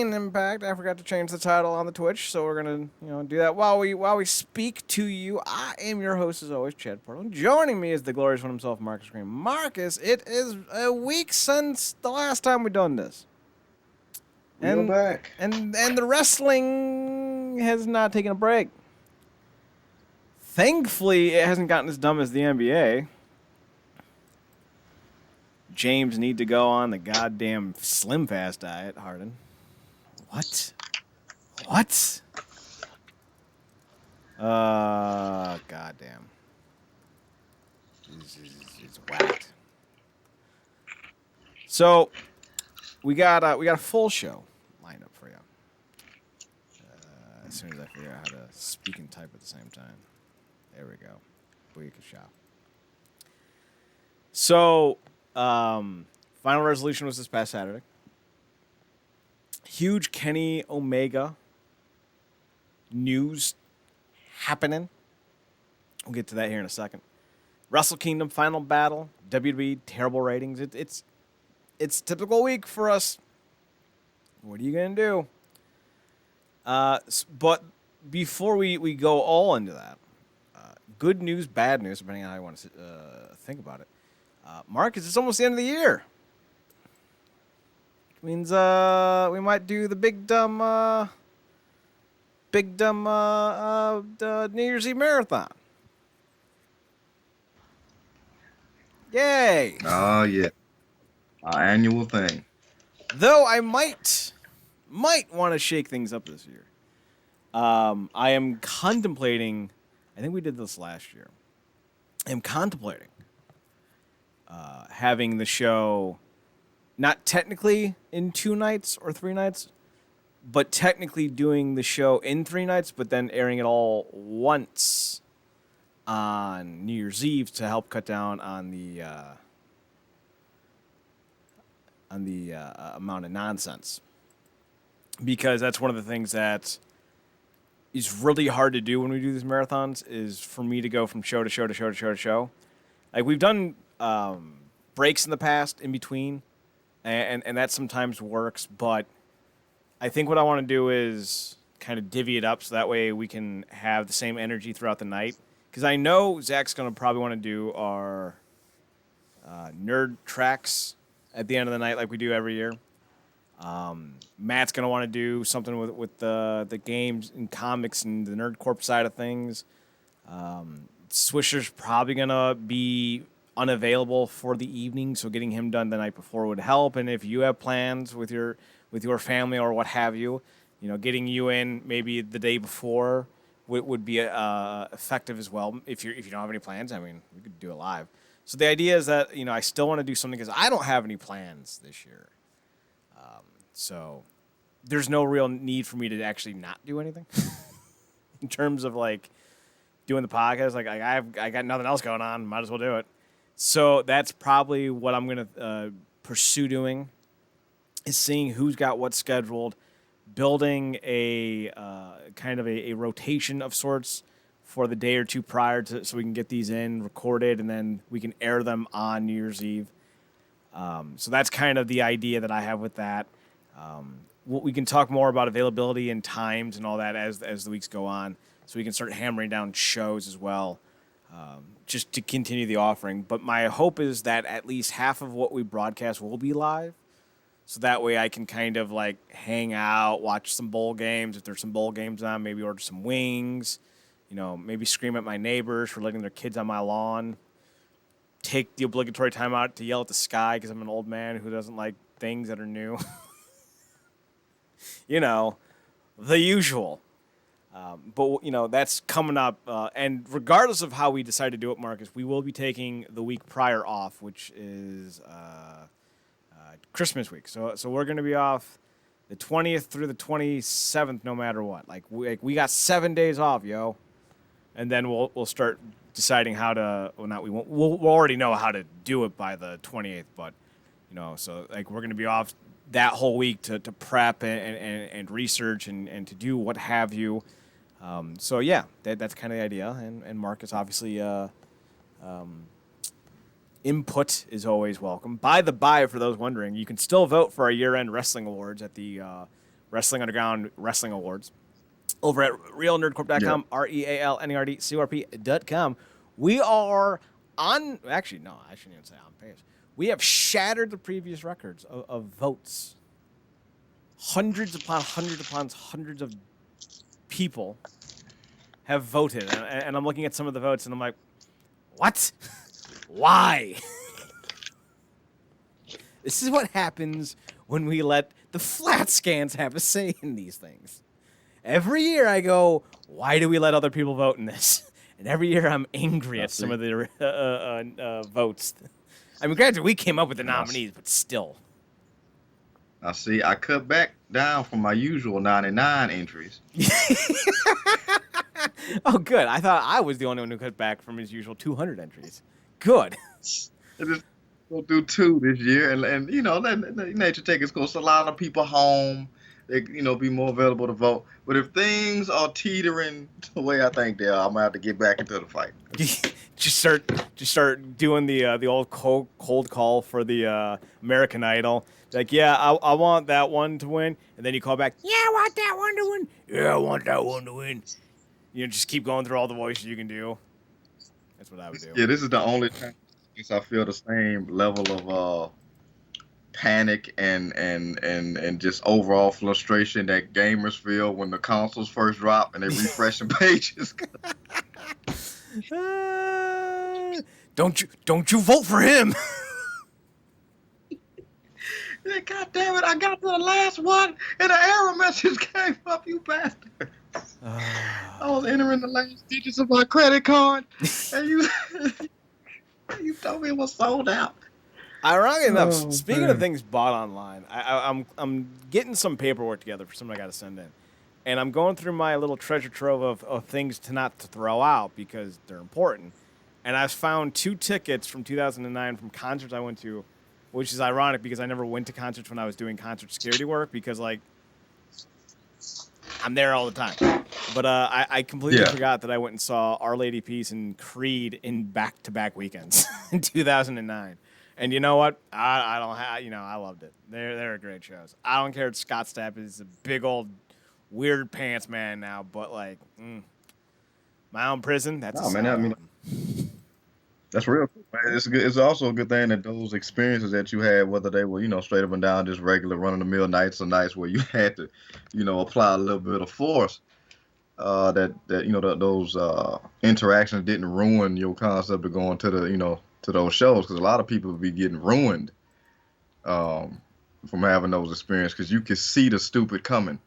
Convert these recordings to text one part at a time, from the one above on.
in Impact. I forgot to change the title on the Twitch, so we're gonna do that while we speak to you. I am your host as always, Chad Portland. Joining me is the glorious one himself, Marcus Green. Marcus, it is a week since the last time we done this. We are back. And the wrestling has not taken a break. Thankfully, it hasn't gotten as dumb as the NBA. James need to go on the goddamn Slim Fast diet, Harden. What? Goddamn. It's whacked. So, we got a full show lined up for you. As soon as I figure out how to speak and type at the same time. There we go. Booyaka shop. So, final resolution was this past Saturday. Huge Kenny Omega news happening. We'll get to that here in a second. Wrestle Kingdom final battle. WWE terrible ratings. It's typical week for us. What are you gonna do? But before we go all into that, good news, bad news, depending on how you want to think about it. Marcus, it's almost the end of the year. Which means we might do the big dumb New Year's Eve marathon. Yay! Oh, yeah. Our annual thing. Though I might want to shake things up this year. I am contemplating, I think we did this last year. I am contemplating having the show not technically in 2 nights or 3 nights, but technically doing the show in 3 nights, but then airing it all once on New Year's Eve to help cut down on the amount of nonsense. Because that's one of the things that is really hard to do when we do these marathons is for me to go from show to show to show to show to show. Like we've done breaks in the past in between, and that sometimes works, but I think what I want to do is kind of divvy it up so that way we can have the same energy throughout the night. Because I know Zach's going to probably want to do our nerd tracks at the end of the night like we do every year. Matt's going to want to do something with the games and comics and the Nerd Corp side of things. Swisher's probably going to be unavailable for the evening, so getting him done the night before would help. And if you have plans with your family or what have you, getting you in maybe the day before would be effective as well. If you don't have any plans, I mean, we could do it live. So the idea is that I still want to do something because I don't have any plans this year. So there's no real need for me to actually not do anything in terms of like doing the podcast. Like I got nothing else going on. Might as well do it. So that's probably what I'm going to pursue doing is seeing who's got what scheduled, building a kind of a rotation of sorts for the day or two prior to so we can get these in recorded and then we can air them on New Year's Eve. So that's kind of the idea that I have with that. We can talk more about availability and times and all that as the weeks go on, so we can start hammering down shows as well, just to continue the offering. But my hope is that at least half of what we broadcast will be live, so that way I can kind of like hang out, watch some bowl games. If there's some bowl games on, maybe order some wings, maybe scream at my neighbors for letting their kids on my lawn, take the obligatory time out to yell at the sky because I'm an old man who doesn't like things that are new. The usual. But that's coming up. And regardless of how we decide to do it, Marcus, we will be taking the week prior off, which is Christmas week. So we're going to be off the 20th through the 27th, no matter what. Like we got 7 days off, yo. And then we'll start deciding how to. Well, not we won't. We'll already know how to do it by the 28th, but so like we're going to be off that whole week to prep and research and to do what have you. So yeah, that's kind of the idea. And Marcus, obviously, input is always welcome. By the by, for those wondering, you can still vote for our year-end wrestling awards at the Wrestling Underground Wrestling Awards over at realnerdcorp.com, REALNERDCORP.com. We are on, actually, no, I shouldn't even say on page. We have shattered the previous records of votes. Hundreds upon hundreds of people have voted. And I'm looking at some of the votes and I'm like, what? Why? This is what happens when we let the flat scans have a say in these things. Every year I go, why do we let other people vote in this? And every year I'm angry at some of the votes. I mean, granted, we came up with the nominees, but still. I cut back down from my usual 99 entries. Oh, good. I thought I was the only one who cut back from his usual 200 entries. Good. We'll do 2 this year, and let nature take its course. A lot of people home, they be more available to vote. But if things are teetering the way I think they are, I'm gonna have to get back into the fight. just start doing the old cold call for the American Idol. Like, yeah, I want that one to win, and then you call back. Yeah, I want that one to win. Yeah, I want that one to win. Just keep going through all the voices you can do. That's what I would do. Yeah, this is the only time I feel the same level of panic and just overall frustration that gamers feel when the consoles first drop and they refreshing pages. Don't you vote for him? God damn it, I got to the last one and the error message came up, you bastard. I was entering the last digits of my credit card and you told me it was sold out. Ironically enough, speaking of things bought online, I'm getting some paperwork together for something I got to send in. And I'm going through my little treasure trove of things to throw out because they're important. And I've found 2 tickets from 2009 from concerts I went to, which is ironic because I never went to concerts when I was doing concert security work because, like, I'm there all the time. But I completely forgot that I went and saw Our Lady Peace and Creed in back-to-back weekends in 2009. And you know what? I loved it. They're great shows. I don't care if Scott Stapp is a big old weird pants man now, but like my own prison. That's that's real cool, man. It's also a good thing that those experiences that you had, whether they were straight up and down just regular run of the mill nights or nights where you had to apply a little bit of force, that those interactions didn't ruin your concept of going to the to those shows, because a lot of people would be getting ruined from having those experiences because you could see the stupid coming.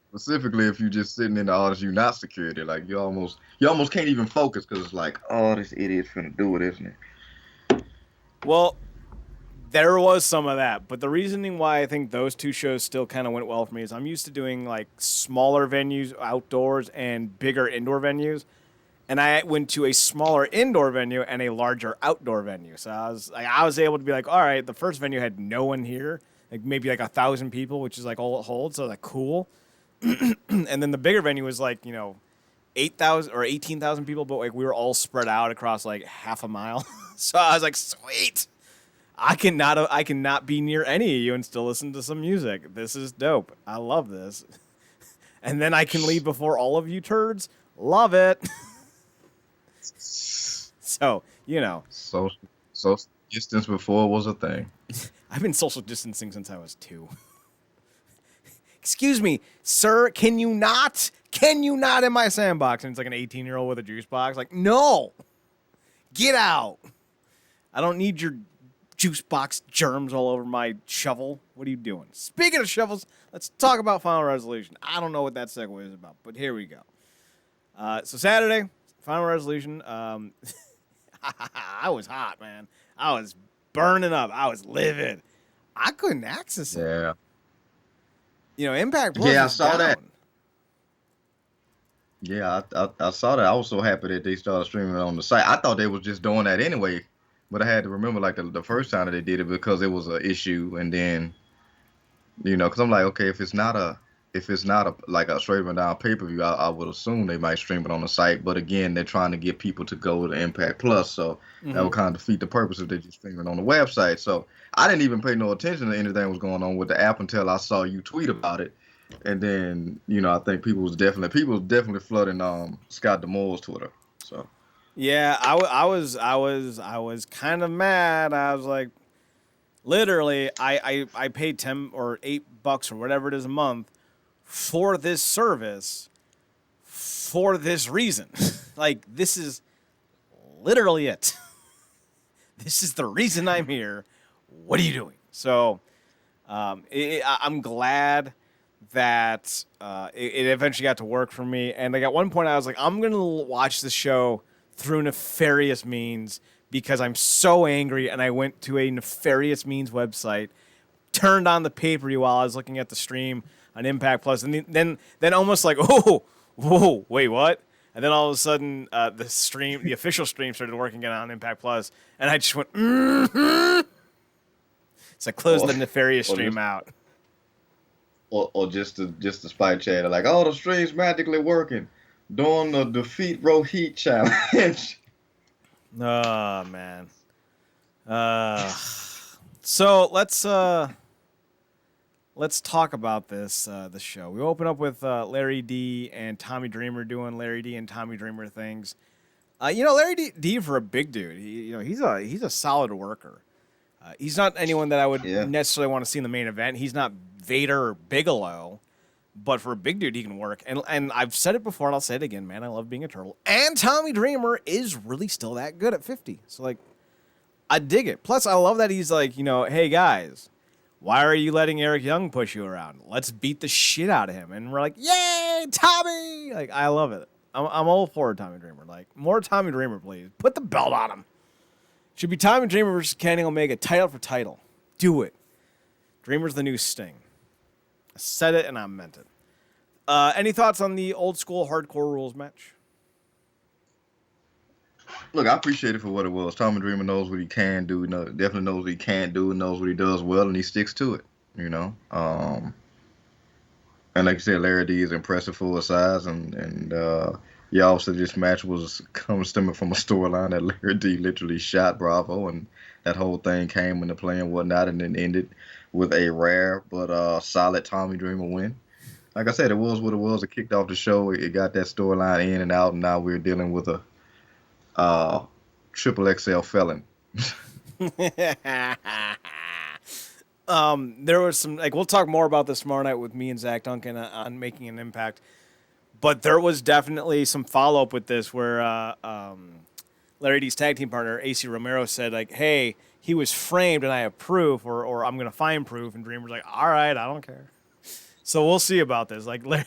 Specifically, if you're just sitting in the audience, you're not security. Like you almost can't even focus because it's like, oh, this idiot's finna do it, isn't it? Well, there was some of that, but the reasoning why I think those 2 shows still kind of went well for me is I'm used to doing like smaller venues outdoors and bigger indoor venues, and I went to a smaller indoor venue and a larger outdoor venue. So I was able to be like, all right, the first venue had no one here, like maybe like 1,000 people, which is like all it holds. So like cool. And then the bigger venue was like 8,000 or 18,000 people, but like we were all spread out across like half a mile. So I was like, sweet. I cannot be near any of you and still listen to some music. This is dope. I love this. And then I can leave before all of you turds. Love it. So, social distance before was a thing. I've been social distancing since I was 2. Excuse me, sir, can you not in my sandbox? And it's like an 18-year-old with a juice box. Like, no, get out. I don't need your juice box germs all over my shovel. What are you doing? Speaking of shovels, let's talk about Final Resolution. I don't know what that segue is about, but here we go. So Saturday, Final Resolution. I was hot, man. I was burning up. I was livid. I couldn't access it. Yeah. Impact Plus. Yeah, I saw that. Yeah, I saw that. I was so happy that they started streaming it on the site. I thought they was just doing that anyway, but I had to remember like the first time that they did it because it was an issue, and then because I'm like, okay, if it's not a if it's not like a straight up down pay-per-view, I would assume they might stream it on the site. But again, they're trying to get people to go to Impact Plus, so that Mm-hmm. would kind of defeat the purpose if they just stream it on the website. So I didn't even pay no attention to anything that was going on with the app until I saw you tweet about it. And then, I think people was definitely flooding Scott D'Amore's Twitter. So Yeah, I was kind of mad. I was like, literally, I paid 10 or $8 or whatever it is a month for this service for this reason. Like, this is literally it. This is the reason I'm here. What are you doing? So, I'm glad that it eventually got to work for me. And like at one point, I was like, I'm gonna watch the show through nefarious means because I'm so angry. And I went to a nefarious means website, turned on the pay-per-view while I was looking at the stream on Impact Plus, and then almost like, oh, whoa, wait, what? And then all of a sudden, the official stream started working again on Impact Plus, and I just went, mm-hmm. So I closed the nefarious stream out. or just to spite Chad, like, oh, the stream's magically working, doing the defeat Rohit challenge. Oh man. So let's talk about this show. We open up with Larry D and Tommy Dreamer doing Larry D and Tommy Dreamer things. Larry D for a big dude, he's a solid worker. He's not anyone that I would necessarily want to see in the main event. He's not Vader or Bigelow, but for a big dude, he can work. And I've said it before, and I'll say it again, man. I love being a turtle. And Tommy Dreamer is really still that good at 50. So, like, I dig it. Plus, I love that he's like, hey, guys, why are you letting Eric Young push you around? Let's beat the shit out of him. And we're like, yay, Tommy! Like, I love it. I'm all for Tommy Dreamer. Like, more Tommy Dreamer, please. Put the belt on him. Should be Tommy Dreamer versus Kenny Omega, title for title. Do it. Dreamer's the new Sting. I said it and I meant it. Any thoughts on the old school hardcore rules match? Look, I appreciate it for what it was. Tommy Dreamer knows what he can do. Definitely knows what he can't do, and knows what he does well, and he sticks to it. And like you said, Larry D is impressive for his size, and also this match was stemming from a storyline that Larry D literally shot Bravo, and that whole thing came into play and whatnot, and then ended with a rare but solid Tommy Dreamer win. Like I said, it was what it was. It kicked off the show. It got that storyline in and out, and now we're dealing with a triple XL felon. There was some, like, we'll talk more about this tomorrow night with me and Zach Duncan on Making an Impact. But there was definitely some follow-up with this where Larry D's tag team partner, AC Romero, said, like, hey, he was framed and I have proof, or I'm going to find proof. And Dreamer's like, all right, I don't care. So we'll see about this. Like, I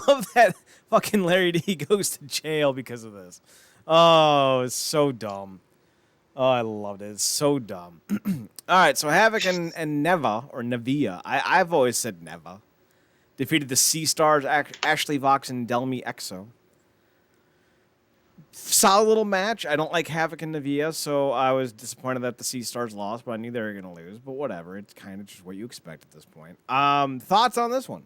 love that fucking Larry D goes to jail because of this. Oh, it's so dumb. Oh, I loved it. It's so dumb. All right, so Havoc and Neva, or Nevia, I've always said Neva, defeated the Sea Stars, Ashley Vox and Delmi Exo. Solid little match. I don't like Havoc and Nevia, so I was disappointed that the Sea Stars lost, but I knew they were going to lose. But whatever. It's kind of just what you expect at this point. Thoughts on this one?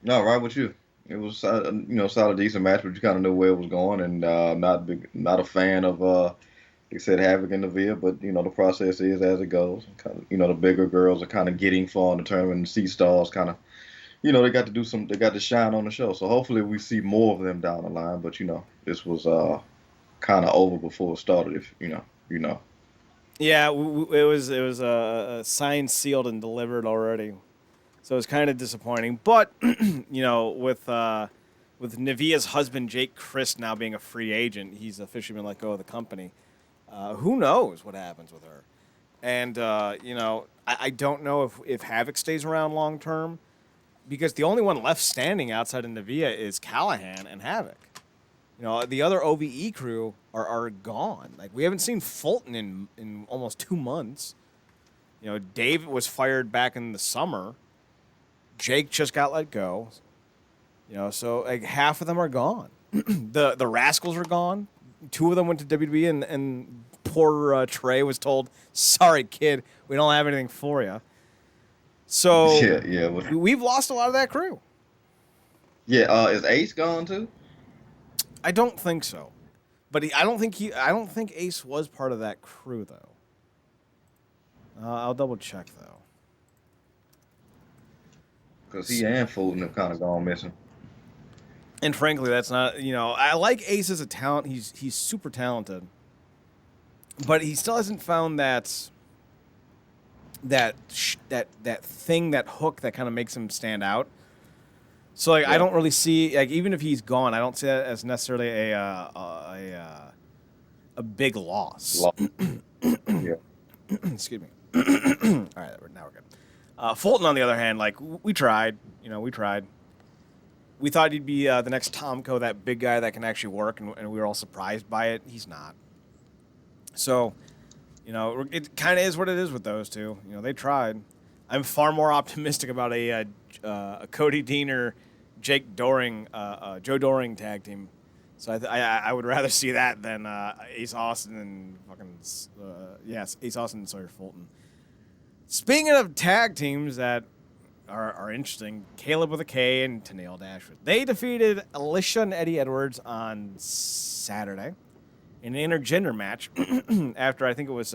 No, right with you. It was solid, decent match, but you kind of knew where it was going, and not a fan of like I said, Havoc and Nevia, but the process is as it goes. Kind of, the bigger girls are kind of getting far in the tournament, and the Sea Stars kind of, they got to shine on the show. So hopefully we see more of them down the line. But this was kind of over before it started. If you know. Yeah, it was signed, sealed, and delivered already. So it's kind of disappointing. But, with Nevia's husband, Jake Christ, now being a free agent, he's officially been let go of the company. Who knows what happens with her? And, I don't know if Havoc stays around long term, because the only one left standing outside of Nevia is Callahan and Havoc. The other OVE crew are gone. Like, we haven't seen Fulton in almost 2 months. Dave was fired back in the summer. Jake just got let go. So like half of them are gone. The Rascals are gone. 2 of them went to WWE, and poor Trey was told, "Sorry, kid, we don't have anything for you." So Yeah. we've lost a lot of that crew. Yeah. Is Ace gone too? I don't think so, but I don't think Ace was part of that crew though. I'll double check though. Because he and Fulton have kind of gone missing. And frankly, that's not, I like Ace as a talent. He's super talented, but he still hasn't found that thing, that hook that kind of makes him stand out. So like, I Yeah. don't really see, like, even if he's gone, I don't see that as necessarily a big loss. Yeah. Excuse me. All right, now we're good. Fulton, on the other hand, like, we tried. We tried. We thought he'd be the next Tomko, that big guy that can actually work, and we were all surprised by it. He's not. So, it kind of is what it is with those two. They tried. I'm far more optimistic about a Cody Dean or Jake Doring, Joe Doring tag team. So I would rather see that than Ace Austin and Ace Austin and Sawyer Fulton. Speaking of tag teams that are interesting, Caleb with a K and Tenille Dashwood. They defeated Alicia and Eddie Edwards on Saturday in an intergender match after I think it was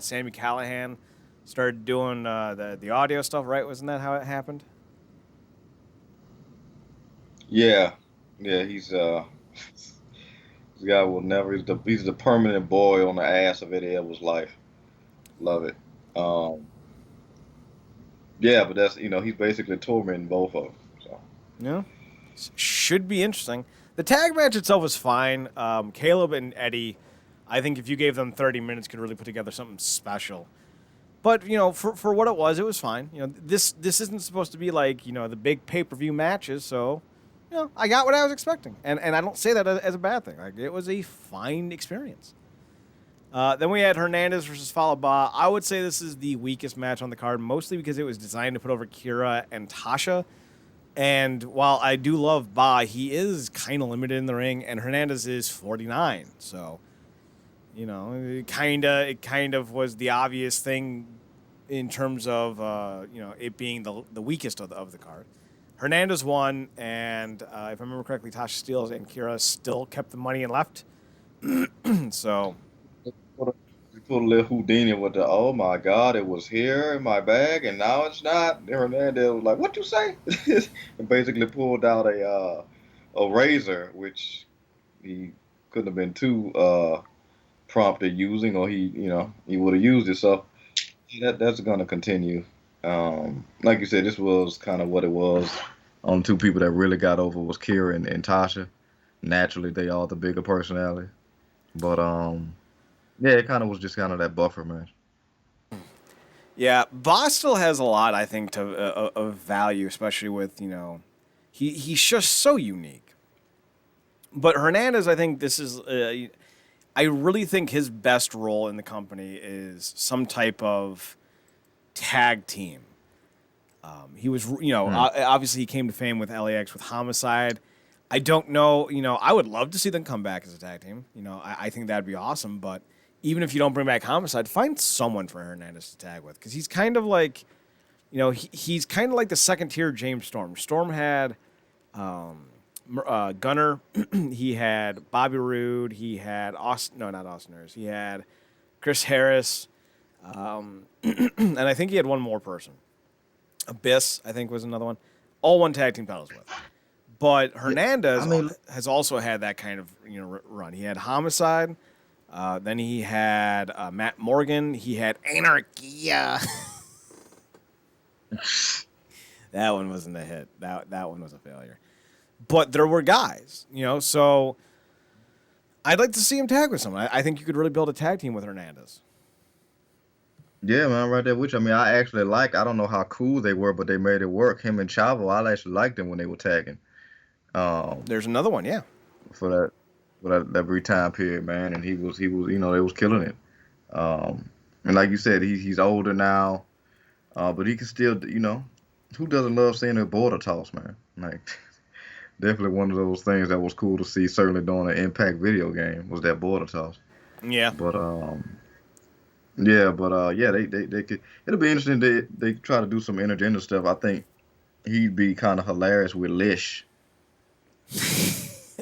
Sammy Callahan started doing the audio stuff, right? Wasn't that how it happened? Yeah. Yeah. This guy will never. He's the permanent boy on the ass of Eddie Edwards' life. Love it. Um, yeah, but that's he's basically tormenting both of them. So Yeah. Should be interesting. The tag match itself was fine. Caleb and Eddie, I think if you gave them 30 minutes, could really put together something special. But for what it was fine. This isn't supposed to be like the big pay-per-view matches. So, I got what I was expecting, and I don't say that as a bad thing. Like, it was a fine experience. Then we had Hernandez versus Falaba. I would say this is the weakest match on the card, mostly because it was designed to put over Kira and Tasha. And while I do love Ba, he is kind of limited in the ring, and Hernandez is 49. So, it kind of was the obvious thing in terms of it being the weakest of the card. Hernandez won, and if I remember correctly, Tasha Steelz and Kira still kept the money and left. So. he put a little Houdini with the oh my God, it was here in my bag and now it's not. And Hernandez was like, "What you say?" and basically pulled out a razor, which he couldn't have been too prompt at using, or he would have used it. So that's gonna continue. Like you said, this was kind of what it was. Only two people that really got over was Kira and Tasha. Naturally, they are the bigger personality, but yeah, it kind of was just kind of that buffer match. Yeah, Voss still has a lot, I think, of value, especially with he's just so unique. But Hernandez, I think this is, I really think his best role in the company is some type of tag team. He was, obviously he came to fame with LAX with Homicide. I don't know, I would love to see them come back as a tag team. I think that'd be awesome, but even if you don't bring back Homicide, find someone for Hernandez to tag with, because he's kind of like, he's kind of like the second tier James Storm. Storm had Gunner, he had Bobby Roode, he had not Austin Harris, he had Chris Harris, and I think he had one more person. Abyss, I think, was another one. All won tag team titles with. But Hernandez has also had that kind of run. He had Homicide. Then he had Matt Morgan. He had Anarchia. That one wasn't a hit. That one was a failure. But there were guys, so I'd like to see him tag with someone. I think you could really build a tag team with Hernandez. Yeah, man, right there. Which I mean, I actually like. I don't know how cool they were, but they made it work. Him and Chavo, I actually liked them when they were tagging. There's another one, yeah. For that brief time period, man, and he was they was killing it. And like you said, he's older now, but he can still who doesn't love seeing a border toss, man? Like definitely one of those things that was cool to see. Certainly during an Impact video game was that border toss. Yeah. But Yeah, but yeah, they could. It'll be interesting. They try to do some intergender stuff. I think he'd be kind of hilarious with Lish.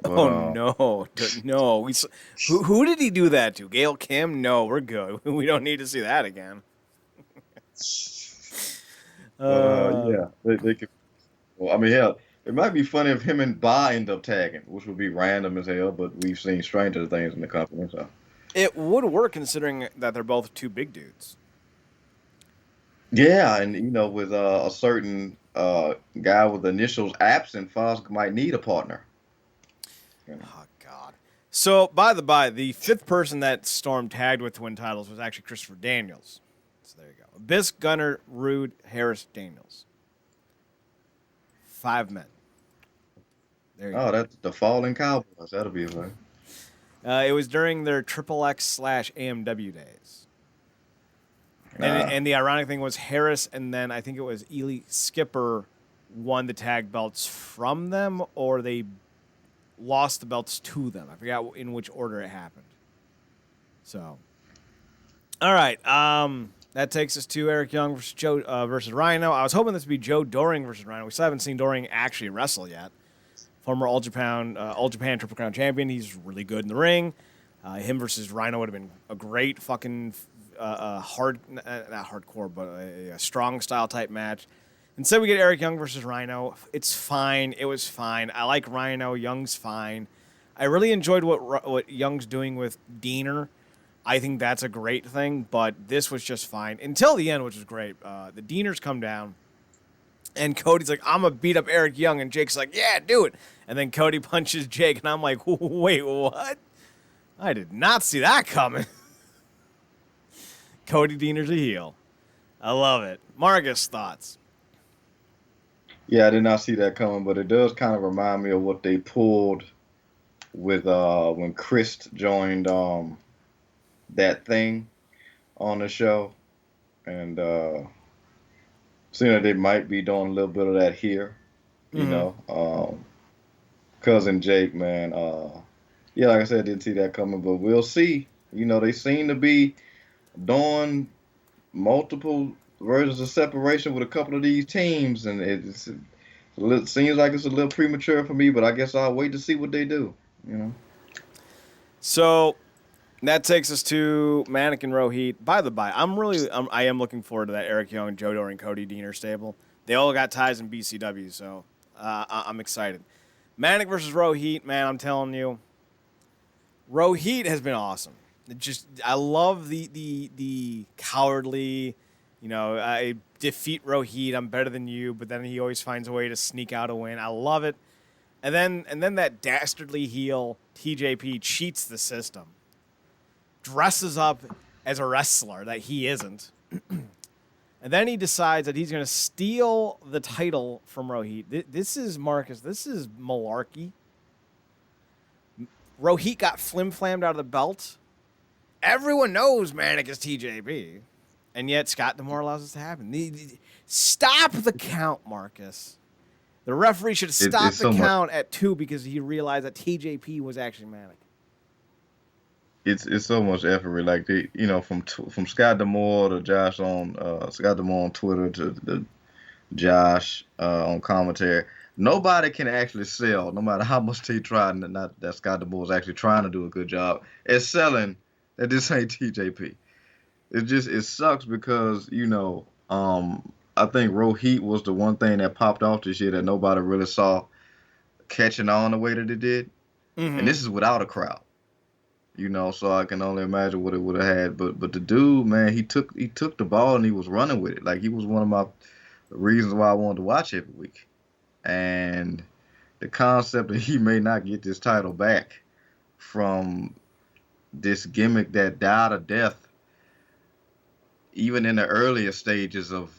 But Oh no, no. Who did he do that to? Gail Kim? No, we're good. We don't need to see that again. Uh, yeah, they could. Well, I mean, hell, it might be funny if him and Ba end up tagging, which would be random as hell. But we've seen stranger things in the company, so it would work considering that they're both two big dudes. yeah, and with a certain guy with the initials absent, Foz might need a partner. You know. Oh God. So by the by, the fifth person that Storm tagged with twin titles was actually Christopher Daniels. So there you go. Abyss, Gunner, Rude, Harris, Daniels. 5 men. There you Oh, go. that's the Fallen Cowboys. That'll be fun. It was during their Triple X/AMW days. And Ah, and the ironic thing was Harris and then I think it was Ely Skipper won the tag belts from them or they lost the belts to them. I forgot in which order it happened. So, all right. That takes us to Eric Young versus Joe versus Rhino. I was hoping this would be Joe Doring versus Rhino. We still haven't seen Doring actually wrestle yet. Former All Japan Triple Crown champion. He's really good in the ring. Him versus Rhino would have been a great fucking hard, not hardcore, but a strong style type match. Instead, we get Eric Young versus Rhino. It's fine. It was fine. I like Rhino. Young's fine. I really enjoyed what Young's doing with Diener. I think that's a great thing, but this was just fine until the end, which was great. The Dieners come down, and Cody's like, "I'm gonna beat up Eric Young," and Jake's like, "Yeah, do it." And then Cody punches Jake, and I'm like, "Wait, what? I did not see that coming." Cody Diener's a heel. I love it. Marcus, thoughts? yeah, I did not see that coming, but it does kind of remind me of what they pulled with when Chris joined that thing on the show, and seeing that they might be doing a little bit of that here, you Mm-hmm. know. Cousin Jake, man, yeah, like I said, I didn't see that coming, but we'll see. They seem to be doing multiple versions of separation with a couple of these teams, and it seems like it's a little premature for me, but I guess I'll wait to see what they do. You know. So that takes us to Manic and Rohit. By the by, I am looking forward to that Eric Young, Joe Doring, Cody Deaner stable. They all got ties in BCW, so I'm excited. Manic versus Rohit, man, I'm telling you, Rohit has been awesome. I love the cowardly, I defeat Rohit, I'm better than you, but then he always finds a way to sneak out a win. I love it. And then that dastardly heel TJP cheats the system, dresses up as a wrestler that he isn't. And then he decides that he's going to steal the title from Rohit. This is Marcus. This is malarkey. Rohit got flim-flammed out of the belt. Everyone knows Manic is TJP. And yet Scott D'Amore allows this to happen. Stop the count, Marcus. The referee should stop It's the so much. count at 2 because he realized that TJP was actually Manic. It's so much effort. Like from Scott Demore to Josh on Scott Demore on Twitter to the Josh on commentary. Nobody can actually sell, no matter how much they try. Not that Scott Demore is actually trying to do a good job at selling that this ain't TJP. It sucks because I think Rohit was the one thing that popped off this year that nobody really saw catching on the way that it did, and Mm-hmm. this is without a crowd. So I can only imagine what it would have had. But the dude, man, he took the ball and he was running with it. Like he was one of my reasons why I wanted to watch every week. And the concept that he may not get this title back from this gimmick that died a death even in the earlier stages of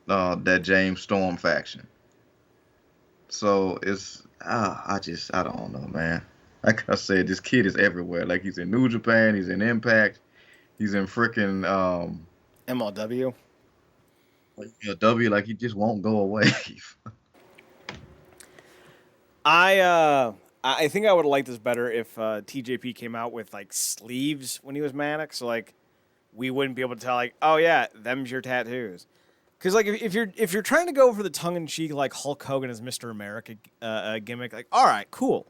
that James Storm faction. So I don't know, man. Like I said, this kid is everywhere. Like he's in New Japan, he's in Impact, he's in freaking MLW. W. Like he just won't go away. I I think I would have liked this better if TJP came out with like sleeves when he was manic, so like we wouldn't be able to tell like, oh yeah, them's your tattoos. Because like if you're trying to go for the tongue in cheek like Hulk Hogan as Mr. America gimmick, like all right, cool.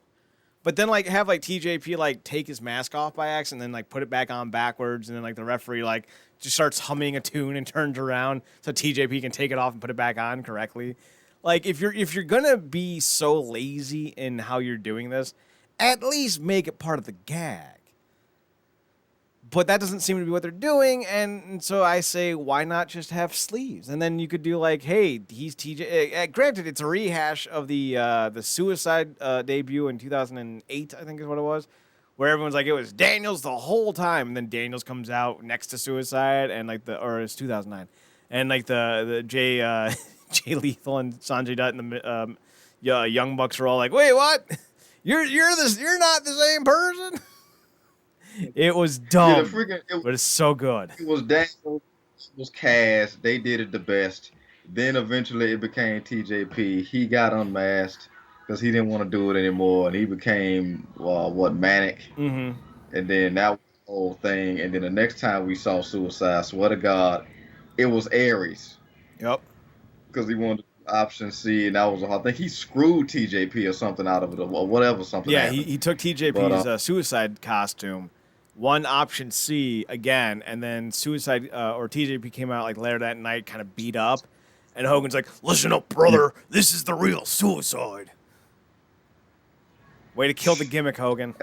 But then like have like TJP like take his mask off by accident, and then like put it back on backwards, and then like the referee like just starts humming a tune and turns around so TJP can take it off and put it back on correctly. Like if you're gonna be so lazy in how you're doing this, at least make it part of the gag. But that doesn't seem to be what they're doing, and so I say, why not just have sleeves? And then you could do like, hey, he's TJ. Granted, it's a rehash of the Suicide debut in 2008, I think is what it was, where everyone's like, it was Daniels the whole time, and then Daniels comes out next to Suicide, and like or it's 2009, and like the Jay Jay Lethal and Sanjay Dutt and the Young Bucks are all like, wait, what? You're not the same person. It was dumb, but it's so good. It was Daniel, it was Cass. They did it the best. Then eventually it became TJP. He got unmasked because he didn't want to do it anymore, and he became Manic. Mm-hmm. And then that was the whole thing. And then the next time we saw Suicide, swear to God, it was Aries Yep. because he wanted option C, and that was I think he screwed TJP or something out of it or whatever. Something Yeah, happened. he took TJP's Suicide costume, won option C again, and then Suicide or TJP came out like later that night, kind of beat up, and Hogan's like, "Listen up, brother, this is the real Suicide." Way to kill the gimmick, Hogan.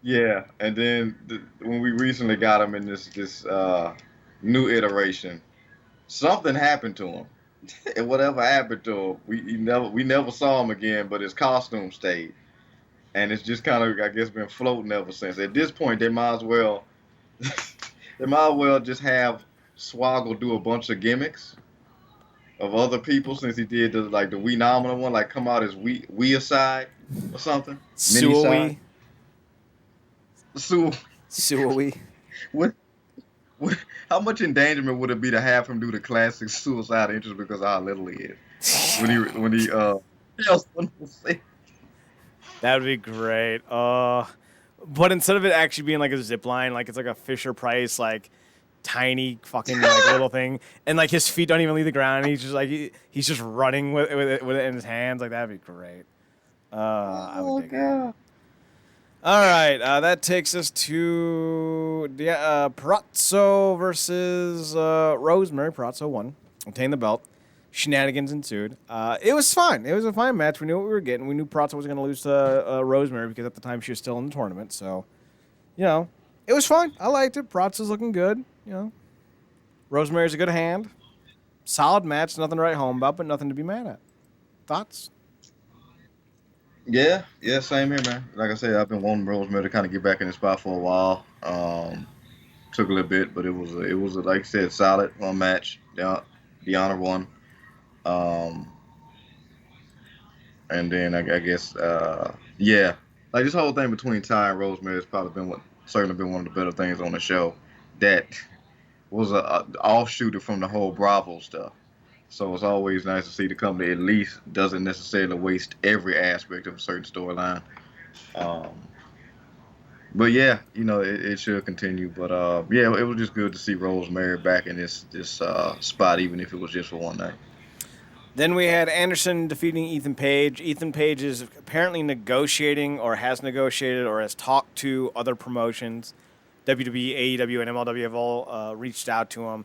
Yeah, and then when we recently got him in this new iteration, something happened to him. And whatever happened to him, we never saw him again. But his costume stayed, and it's just kind of I guess been floating ever since. At this point, they might as well just have Swoggle do a bunch of gimmicks of other people since he did the We Nominal one, like come out as we aside or something. Mini side. Suoi. So Suoi. what What, how much endangerment would it be to have him do the classic suicide interest because of how little he is? When he tells someone to say, That would be great. But instead of it actually being like a zip line, like it's like a Fisher Price, like tiny fucking like little thing, and like his feet don't even leave the ground. And he's just like he's just running with it in his hands. Like that'd be great. I would dig it. All right, that takes us to Perazzo versus Rosemary. Perazzo won, obtained the belt. Shenanigans ensued. It was fun. It was a fine match. We knew what we were getting. We knew Perazzo was going to lose to Rosemary because at the time she was still in the tournament. So, it was fun. I liked it. Perazzo's looking good. Rosemary's a good hand. Solid match. Nothing to write home about, but nothing to be mad at. Thoughts? yeah, same here, man. Like I said, I've been wanting Rosemary to kind of get back in the spot for a while. Took a little bit, but it was like I said, solid one match. The honor won. Um, and then I guess yeah, like this whole thing between Ty and Rosemary has probably certainly been one of the better things on the show. That was a offshooter from the whole Bravo stuff. So it's always nice to see the company at least doesn't necessarily waste every aspect of a certain storyline. Um, but yeah, it should continue. But yeah, it was just good to see Rosemary back in this spot, even if it was just for one night. Then we had Anderson defeating Ethan Page. Ethan Page is apparently negotiating or has negotiated or has talked to other promotions. WWE, AEW, and MLW have all reached out to him.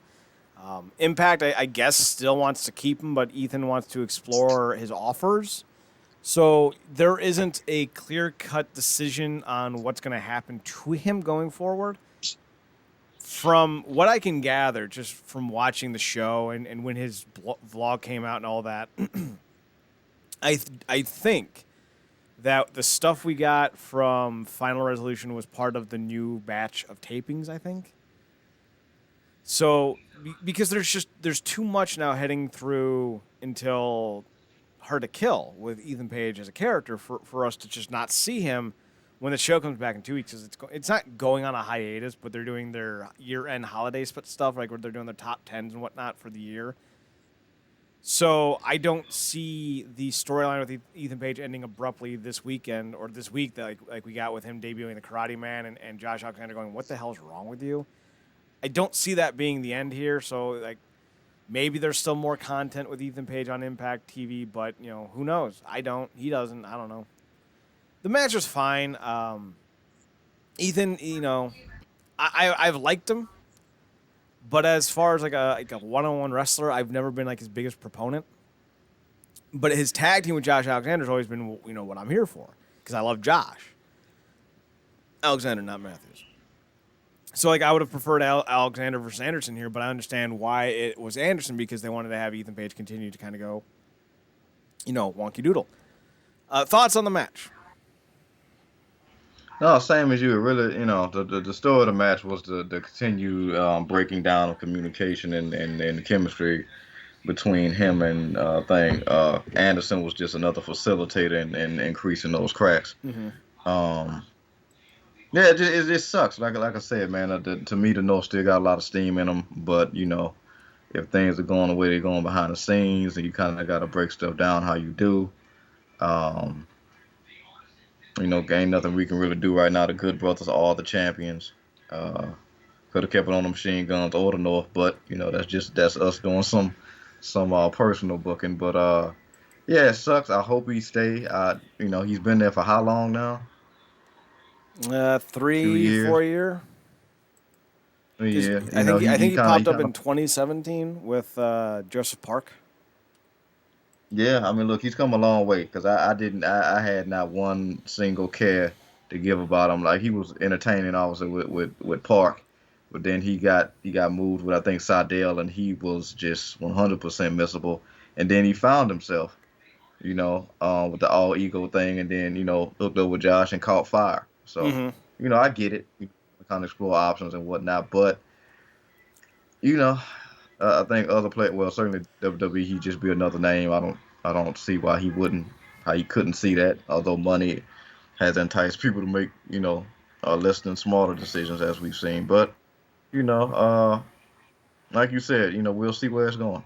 Impact, I guess, still wants to keep him, but Ethan wants to explore his offers. So there isn't a clear-cut decision on what's going to happen to him going forward. From what I can gather, just from watching the show and when his vlog came out and all that, I think that the stuff we got from Final Resolution was part of the new batch of tapings, I think. So, because there's too much now heading through until Hard to Kill with Ethan Page as a character for us to just not see him when the show comes back in 2 weeks. It's not going on a hiatus, but they're doing their year-end holiday stuff, like where they're doing their top 10s and whatnot for the year. So I don't see the storyline with Ethan Page ending abruptly this weekend or this week that like we got with him debuting the Karate Man and Josh Alexander going, what the hell's wrong with you? I don't see that being the end here. So like maybe there's still more content with Ethan Page on Impact TV, but who knows? I don't. He doesn't. I don't know. The match was fine. Ethan, I've liked him, but as far as like a one-on-one wrestler, I've never been like his biggest proponent. But his tag team with Josh Alexander has always been what I'm here for because I love Josh Alexander, not Matthews. So like I would have preferred Alexander versus Anderson here, but I understand why it was Anderson because they wanted to have Ethan Page continue to kind of go, wonky doodle. Thoughts on the match? No, same as you. Really, the story of the match was the continued breaking down of communication and chemistry between him and Anderson was just another facilitator and increasing those cracks. Mm-hmm. Yeah, it just sucks. Like I said, man, to me, the North still got a lot of steam in them. But if things are going the way they're going behind the scenes, and you kind of got to break stuff down how you do. Um, ain't nothing we can really do right now. The Good Brothers are all the champions. Could have kept it on the Machine Guns or the North, but that's us doing some personal booking. But yeah, it sucks. I hope he stay. He's been there for how long now? 3, 2 years. 4 year. Yeah, I think he popped up kinda, in 2017 with Joseph Park. yeah. I mean, look, he's come a long way because I had not one single care to give about him. Like he was entertaining, obviously with Park, but then he got moved with I think Sydell, and he was just 100% missable. And then he found himself, with the all ego thing, and then hooked up with Josh and caught fire. So, Mm-hmm. I get it. We kind of explore options and whatnot, but you know, I think other players, well, certainly WWE, he'd just be another name. I don't see why how he couldn't see that. Although money has enticed people to make, less than smarter decisions as we've seen. But you know, uh, like you said, we'll see where it's going.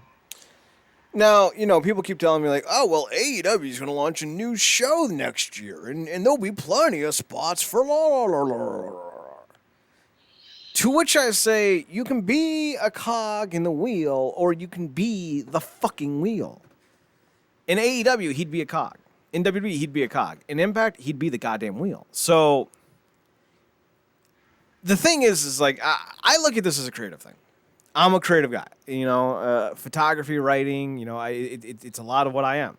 Now, people keep telling me, like, oh, well, AEW is going to launch a new show next year, and there'll be plenty of spots for la la la la la. To which I say, you can be a cog in the wheel, or you can be the fucking wheel. In AEW, he'd be a cog. In WWE, he'd be a cog. In Impact, he'd be the goddamn wheel. So, the thing is like, I look at this as a creative thing. I'm a creative guy, photography, writing, it's a lot of what I am.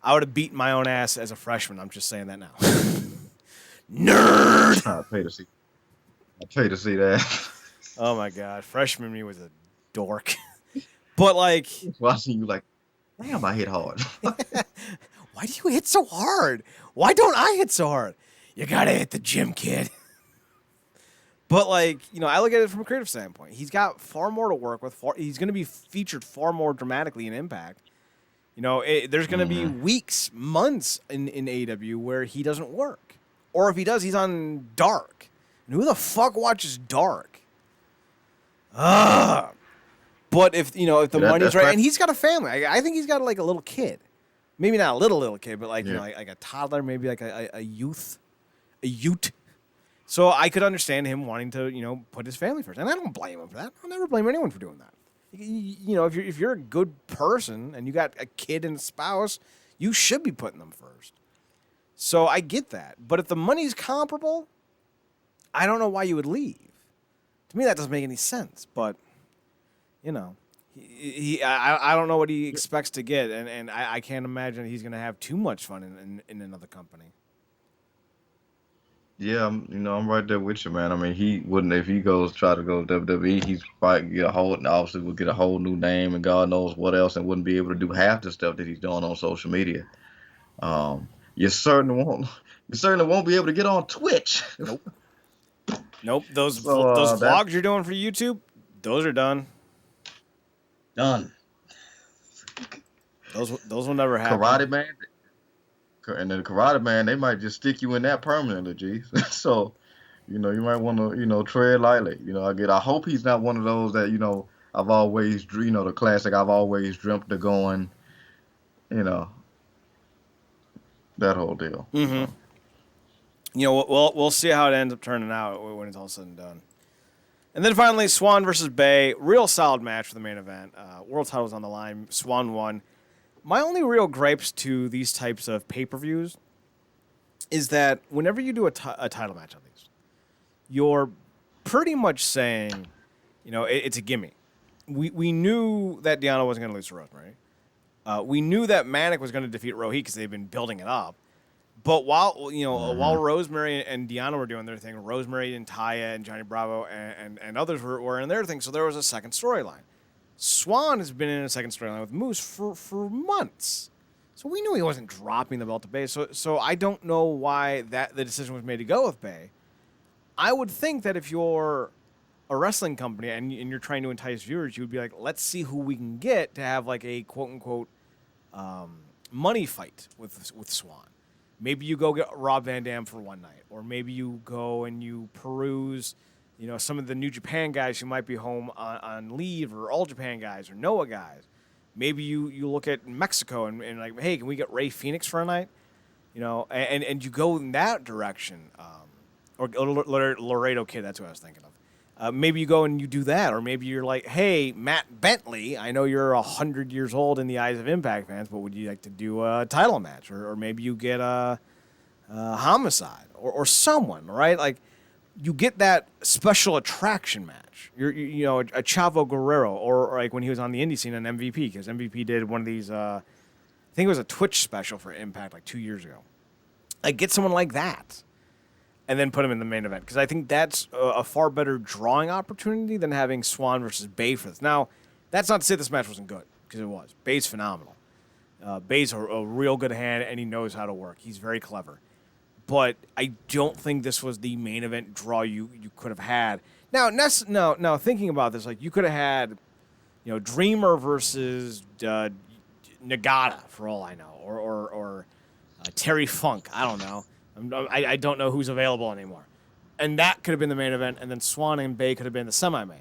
I would have beaten my own ass as a freshman. I'm just saying that now. Nerd! I'd pay to see. I'd pay to see that. Oh my God. Freshman me was a dork. But like, Watching you like, damn, I hit hard. why do you hit so hard? Why don't I hit so hard? You gotta hit the gym, kid. But like, I look at it from a creative standpoint. He's got far more to work with. He's going to be featured far more dramatically in Impact. There's going to be weeks, months in AEW where he doesn't work. Or if he does, he's on Dark. And who the fuck watches Dark? Ugh. But if the money's right, and he's got a family. I think he's got like a little kid. Maybe not a little kid, but like, like a toddler, maybe like a youth. A ute. So I could understand him wanting to, put his family first, and I don't blame him for that. I'll never blame anyone for doing that. If you're a good person and you got a kid and a spouse, you should be putting them first. So I get that, but if the money's comparable, I don't know why you would leave. To me, that doesn't make any sense. But I don't know what he expects to get, and I can't imagine he's going to have too much fun in another company. Yeah, I'm right there with you, man. I mean, he wouldn't if he try to go to WWE, he's probably obviously would get a whole new name and God knows what else, and wouldn't be able to do half the stuff that he's doing on social media. You certainly won't be able to get on Twitch. Nope. Those vlogs you're doing for YouTube, those are done. Done. Those will never happen. Karate Man. And then Karate Man, they might just stick you in that permanently, G. So, you might want to, tread lightly. I hope he's not one of those that, I've always, the classic. I've always dreamt of going. You know, that whole deal. Mm-hmm. So We'll see how it ends up turning out when it's all said and done. And then finally, Swan versus Bay. Real solid match for the main event. World title's on the line. Swan won. My only real gripes to these types of pay-per-views is that whenever you do a title match on these, you're pretty much saying, it's a gimme. We knew that Deanna wasn't going to lose to Rosemary. We knew that Manic was going to defeat Rohit because they've been building it up. But while Rosemary and Deanna were doing their thing, Rosemary and Taya and Johnny Bravo and others were in their thing, so there was a second storyline. Swan has been in a second storyline with Moose for months. So we knew he wasn't dropping the belt to Bay. So I don't know why the decision was made to go with Bay. I would think that if you're a wrestling company and you're trying to entice viewers, you would be like, let's see who we can get to have like a quote-unquote money fight with Swan. Maybe you go get Rob Van Dam for one night, or maybe you go and you peruse, some of the New Japan guys who might be home on leave, or All Japan guys, or Noah guys. Maybe you look at Mexico and like, hey, can we get Ray Phoenix for a night? And you go in that direction, or Laredo Kid. That's what I was thinking of. Maybe you go and you do that, or maybe you're like, hey, Matt Bentley, I know you're 100 years old in the eyes of Impact fans, but would you like to do a title match? Or maybe you get a Homicide or someone, right? Like, you get that special attraction match. A Chavo Guerrero, or like when he was on the indie scene on MVP, because MVP did one of these, I think it was a Twitch special for Impact like 2 years ago. Like, get someone like that. And then put him in the main event, because I think that's a far better drawing opportunity than having Swan versus Bay for this. Now, that's not to say this match wasn't good, because it was. Bay's phenomenal. Bay's a real good hand, and he knows how to work. He's very clever. But I don't think this was the main event draw you could have had. Now, thinking about this, like, you could have had, Dreamer versus Nagata, for all I know, or Terry Funk. I don't know. I don't know who's available anymore. And that could have been the main event, and then Swan and Bay could have been the semi-main.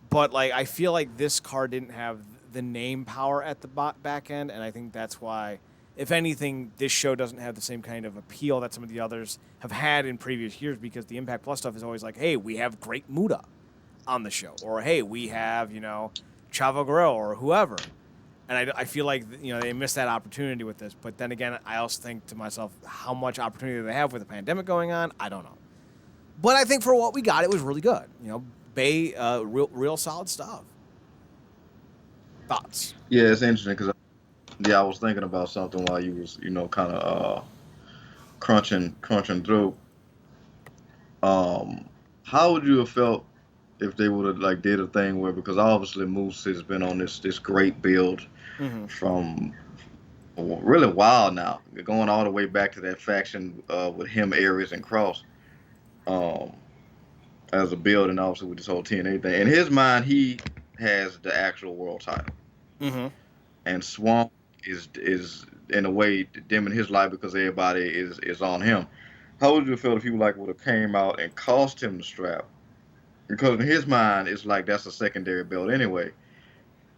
But, like, I feel like this card didn't have the name power at the back end, and I think that's why, if anything, this show doesn't have the same kind of appeal that some of the others have had in previous years, because the Impact Plus stuff is always like, hey, we have Great Muta on the show, or hey, we have, Chavo Guerrero or whoever. And I feel like, they missed that opportunity with this. But then again, I also think to myself, how much opportunity do they have with the pandemic going on? I don't know. But I think for what we got, it was really good. Bay, real solid stuff. Thoughts? yeah, it's interesting because I was thinking about something while you was kind of crunching through. How would you have felt if they would have like did a thing where, because obviously Moose has been on this great build from really a while now, going all the way back to that faction with him, Aries, and Cross, as a build, and obviously with this whole TNA thing. In his mind, he has the actual world title, and Swamp is in a way dimming his light because everybody is on him. How would you feel if he would have came out and cost him the strap? Because in his mind, it's like that's a secondary belt anyway.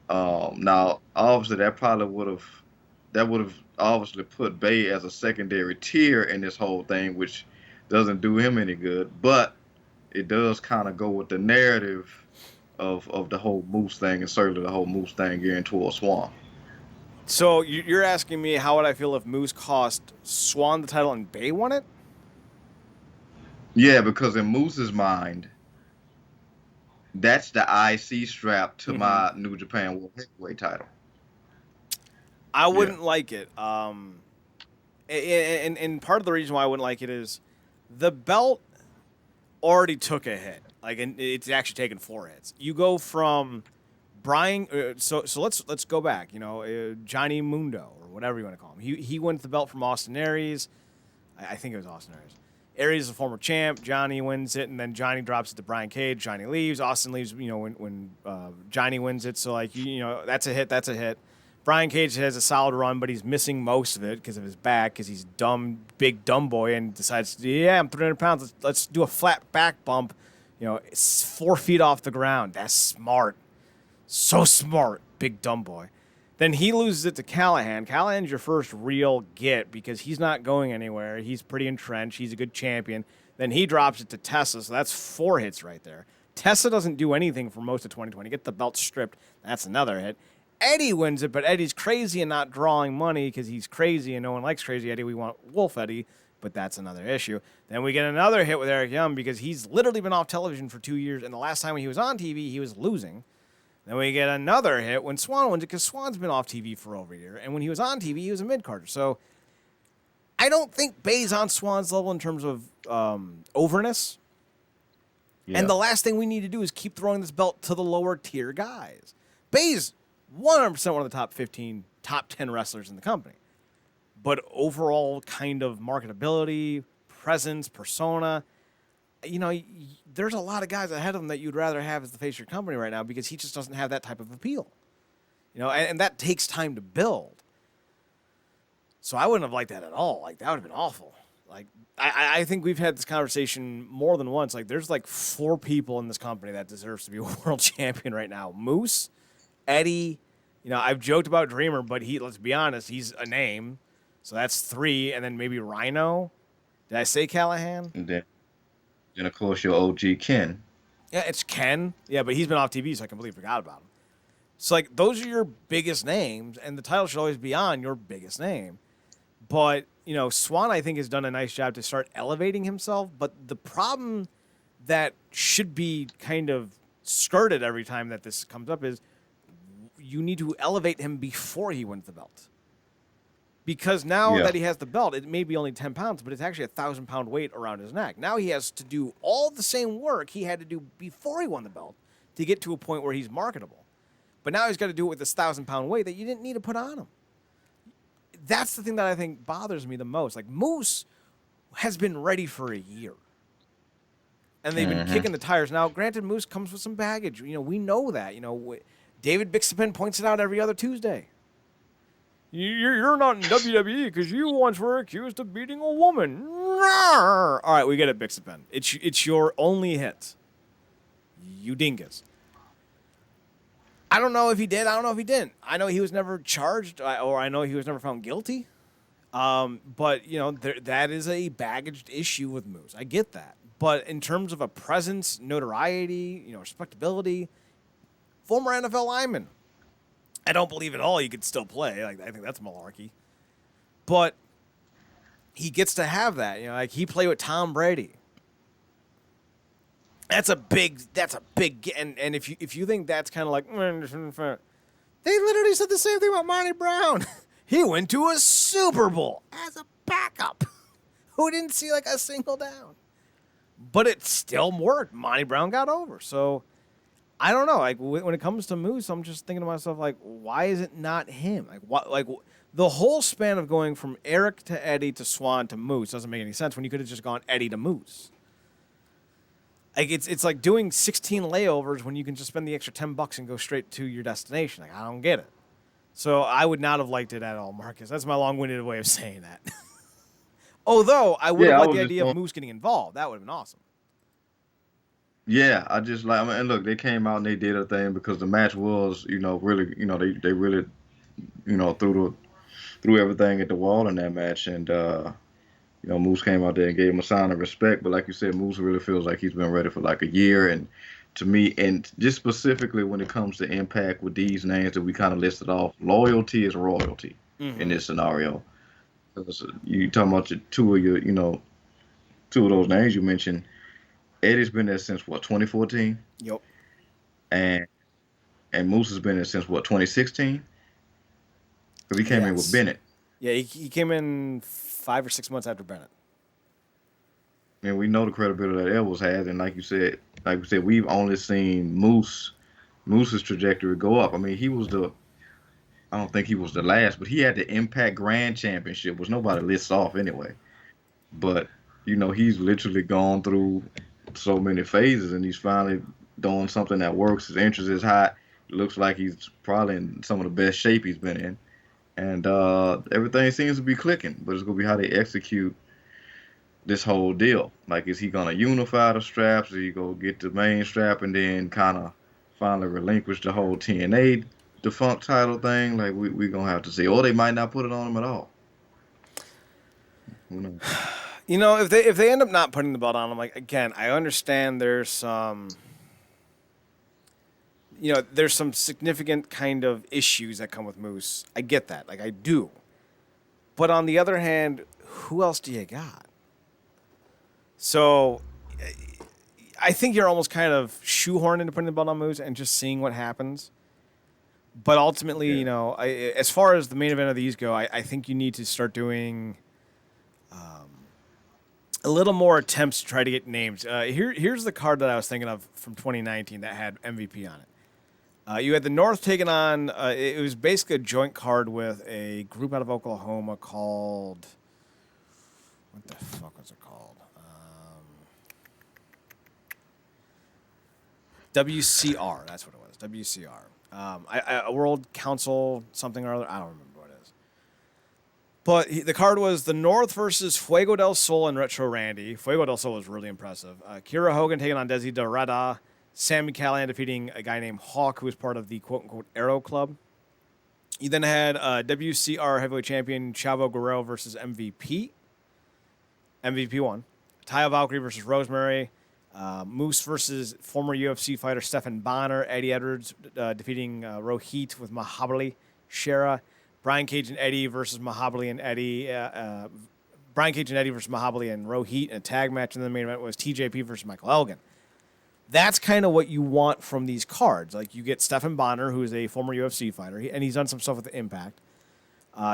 Now, obviously, that would have obviously put Bay as a secondary tier in this whole thing, which doesn't do him any good. But it does kind of go with the narrative of the whole Moose thing, and certainly the whole Moose thing gearing towards Swan. So you're asking me how would I feel if Moose cost Swan the title and Bay won it? Yeah, because in Moose's mind, that's the IC strap to my New Japan World Heavyweight title. I wouldn't like it. And part of the reason why I wouldn't like it is the belt already took a hit. Like, and it's actually taken 4 hits. You go from Brian. So let's go back. Johnny Mundo or whatever you want to call him. He wins the belt from Austin Aries. I think it was Austin Aries. Aries is a former champ. Johnny wins it, and then Johnny drops it to Brian Cage. Johnny leaves. Austin leaves. When Johnny wins it. So like that's a hit. That's a hit. Brian Cage has a solid run, but he's missing most of it because of his back, because he's big dumb boy, and decides, I'm 300 pounds. Let's do a flat back bump. 4 feet off the ground. That's smart. So smart, big dumb boy. Then he loses it to Callahan. Callahan's your first real get because he's not going anywhere. He's pretty entrenched. He's a good champion. Then he drops it to Tessa, so that's 4 hits right there. Tessa doesn't do anything for most of 2020. Get the belt stripped. That's another hit. Eddie wins it, but Eddie's crazy and not drawing money because he's crazy and no one likes crazy Eddie. We want Wolf Eddie, but that's another issue. Then we get another hit with Eric Young because he's literally been off television for 2 years, and the last time when he was on TV, he was losing. Then we get another hit when Swan wins it because Swan's been off TV for over a year, and when he was on TV, he was a mid-carder. So I don't think Bay's on Swan's level in terms of overness. Yeah. And the last thing we need to do is keep throwing this belt to the lower tier guys. Bay's 100% one of the top 15, top 10 wrestlers in the company. But overall kind of marketability, presence, persona, you know, there's a lot of guys ahead of him that you'd rather have as the face of your company right now because he just doesn't have that type of appeal. You know, and that takes time to build. So I wouldn't have liked that at all. Like, that would have been awful. Like, I think we've had this conversation more than once. Like, there's like 4 people in this company that deserves to be a world champion right now. Moose, Eddie, you know, I've joked about Dreamer, but let's be honest, he's a name. So that's 3, and then maybe Rhino. Did I say Callahan? And of course, your OG Ken. Yeah, it's Ken. Yeah, but he's been off TV, so I completely forgot about him. So, like, those are your biggest names, and the title should always be on your biggest name. But, you know, Swan, I think, has done a nice job to start elevating himself. But the problem that should be kind of skirted every time that this comes up is you need to elevate him before he wins the belt. Because now that he has the belt, it may be only 10 pounds, but it's actually a 1,000-pound weight around his neck. Now he has to do all the same work he had to do before he won the belt to get to a point where he's marketable. But now he's got to do it with this 1,000-pound weight that you didn't need to put on him. That's the thing that I think bothers me the most. Like, Moose has been ready for a year. And they've been kicking the tires. Now, granted, Moose comes with some baggage. You know, we know that. You know, David Bixapen points it out every other Tuesday. You're not in WWE because you once were accused of beating a woman. All right, we get it, Bixapen. It's your only hit. You dingus. I don't know if he did. I don't know if he didn't. I know he was never charged, or I know he was never found guilty. But, you know, that is a baggaged issue with Moose. I get that. But in terms of a presence, notoriety, you know, respectability, former NFL lineman. I don't believe at all you could still play. Like, I think that's malarkey. But he gets to have that. You know, like, he played with Tom Brady. That's a big and if you think that's kind of like, they literally said the same thing about Monty Brown. He went to a Super Bowl as a backup who didn't see like a single down. But it still worked. Monty Brown got over. So I don't know. Like, when it comes to Moose, I'm just thinking to myself, like, why is it not him? Like, what? Like, the whole span of going from Eric to Eddie to Swan to Moose doesn't make any sense when you could have just gone Eddie to Moose. Like, it's like doing 16 layovers when you can just spend the extra $10 and go straight to your destination. Like, I don't get it. So I would not have liked it at all, Marcus. That's my long-winded way of saying that. Although I would have liked the idea of Moose getting involved. That would have been awesome. Yeah, I just like, I mean, and look, they came out and they did a thing because the match was, you know, really, you know, they really, you know, threw everything at the wall in that match, and you know, Moose came out there and gave him a sign of respect. But like you said, Moose really feels like he's been ready for like a year, and to me, and just specifically when it comes to Impact with these names that we kind of listed off, loyalty is royalty in this scenario. Because you talking about two of those names you mentioned. Eddie's been there since what, 2014? Yep. And Moose has been there since what, 2016? Because he came in with Bennett. Yeah, he came in 5 or 6 months after Bennett. And we know the credibility that Elbows has, and like you said, we've only seen Moose's trajectory go up. I mean, I don't think he was the last, but he had the Impact Grand Championship, which nobody lists off anyway. But, you know, he's literally gone through so many phases, and he's finally doing something that works. His interest is high. It looks like he's probably in some of the best shape he's been in. And everything seems to be clicking, but it's going to be how they execute this whole deal. Like, is he going to unify the straps? Is he going to get the main strap and then kind of finally relinquish the whole TNA defunct title thing. Like we gonna have to see, or they might not put it on them at all. Who knows? You know, if they end up not putting the belt on them, like again, I understand there's some, you know, there's some significant kind of issues that come with Moose. I get that, like I do. But on the other hand, who else do you got? So I think you're almost kind of shoehorned into putting the belt on Moose and just seeing what happens. But ultimately, Yeah. you know, as far as the main event of these go, I think you need to start doing a little more attempts to try to get names. Here's the card that I was thinking of from 2019 that had MVP on it. You had the North taking on, it was basically a joint card with a group out of Oklahoma called, what the fuck was it called? WCR, that's what it was, WCR. A World Council something or other, I don't remember what it is. But the card was the North versus Fuego del Sol and Retro Randy. Fuego del Sol was really impressive. Kira Hogan taking on Desi Dorada. Sammy Callahan defeating a guy named Hawk, who was part of the quote-unquote Arrow Club. You then had WCR heavyweight champion Chavo Guerrero versus MVP. MVP won. Taya Valkyrie versus Rosemary. Moose versus former UFC fighter Stephan Bonner. Eddie Edwards defeating Rohit with Mahabali Shera. Brian Cage and Eddie versus Mahabali and Eddie. Brian Cage and Eddie versus Mahabali and Rohit in a tag match. And then the main event was TJP versus Michael Elgin. That's kind of what you want from these cards. Like, you get Stephan Bonner, who is a former UFC fighter, and he's done some stuff with Impact.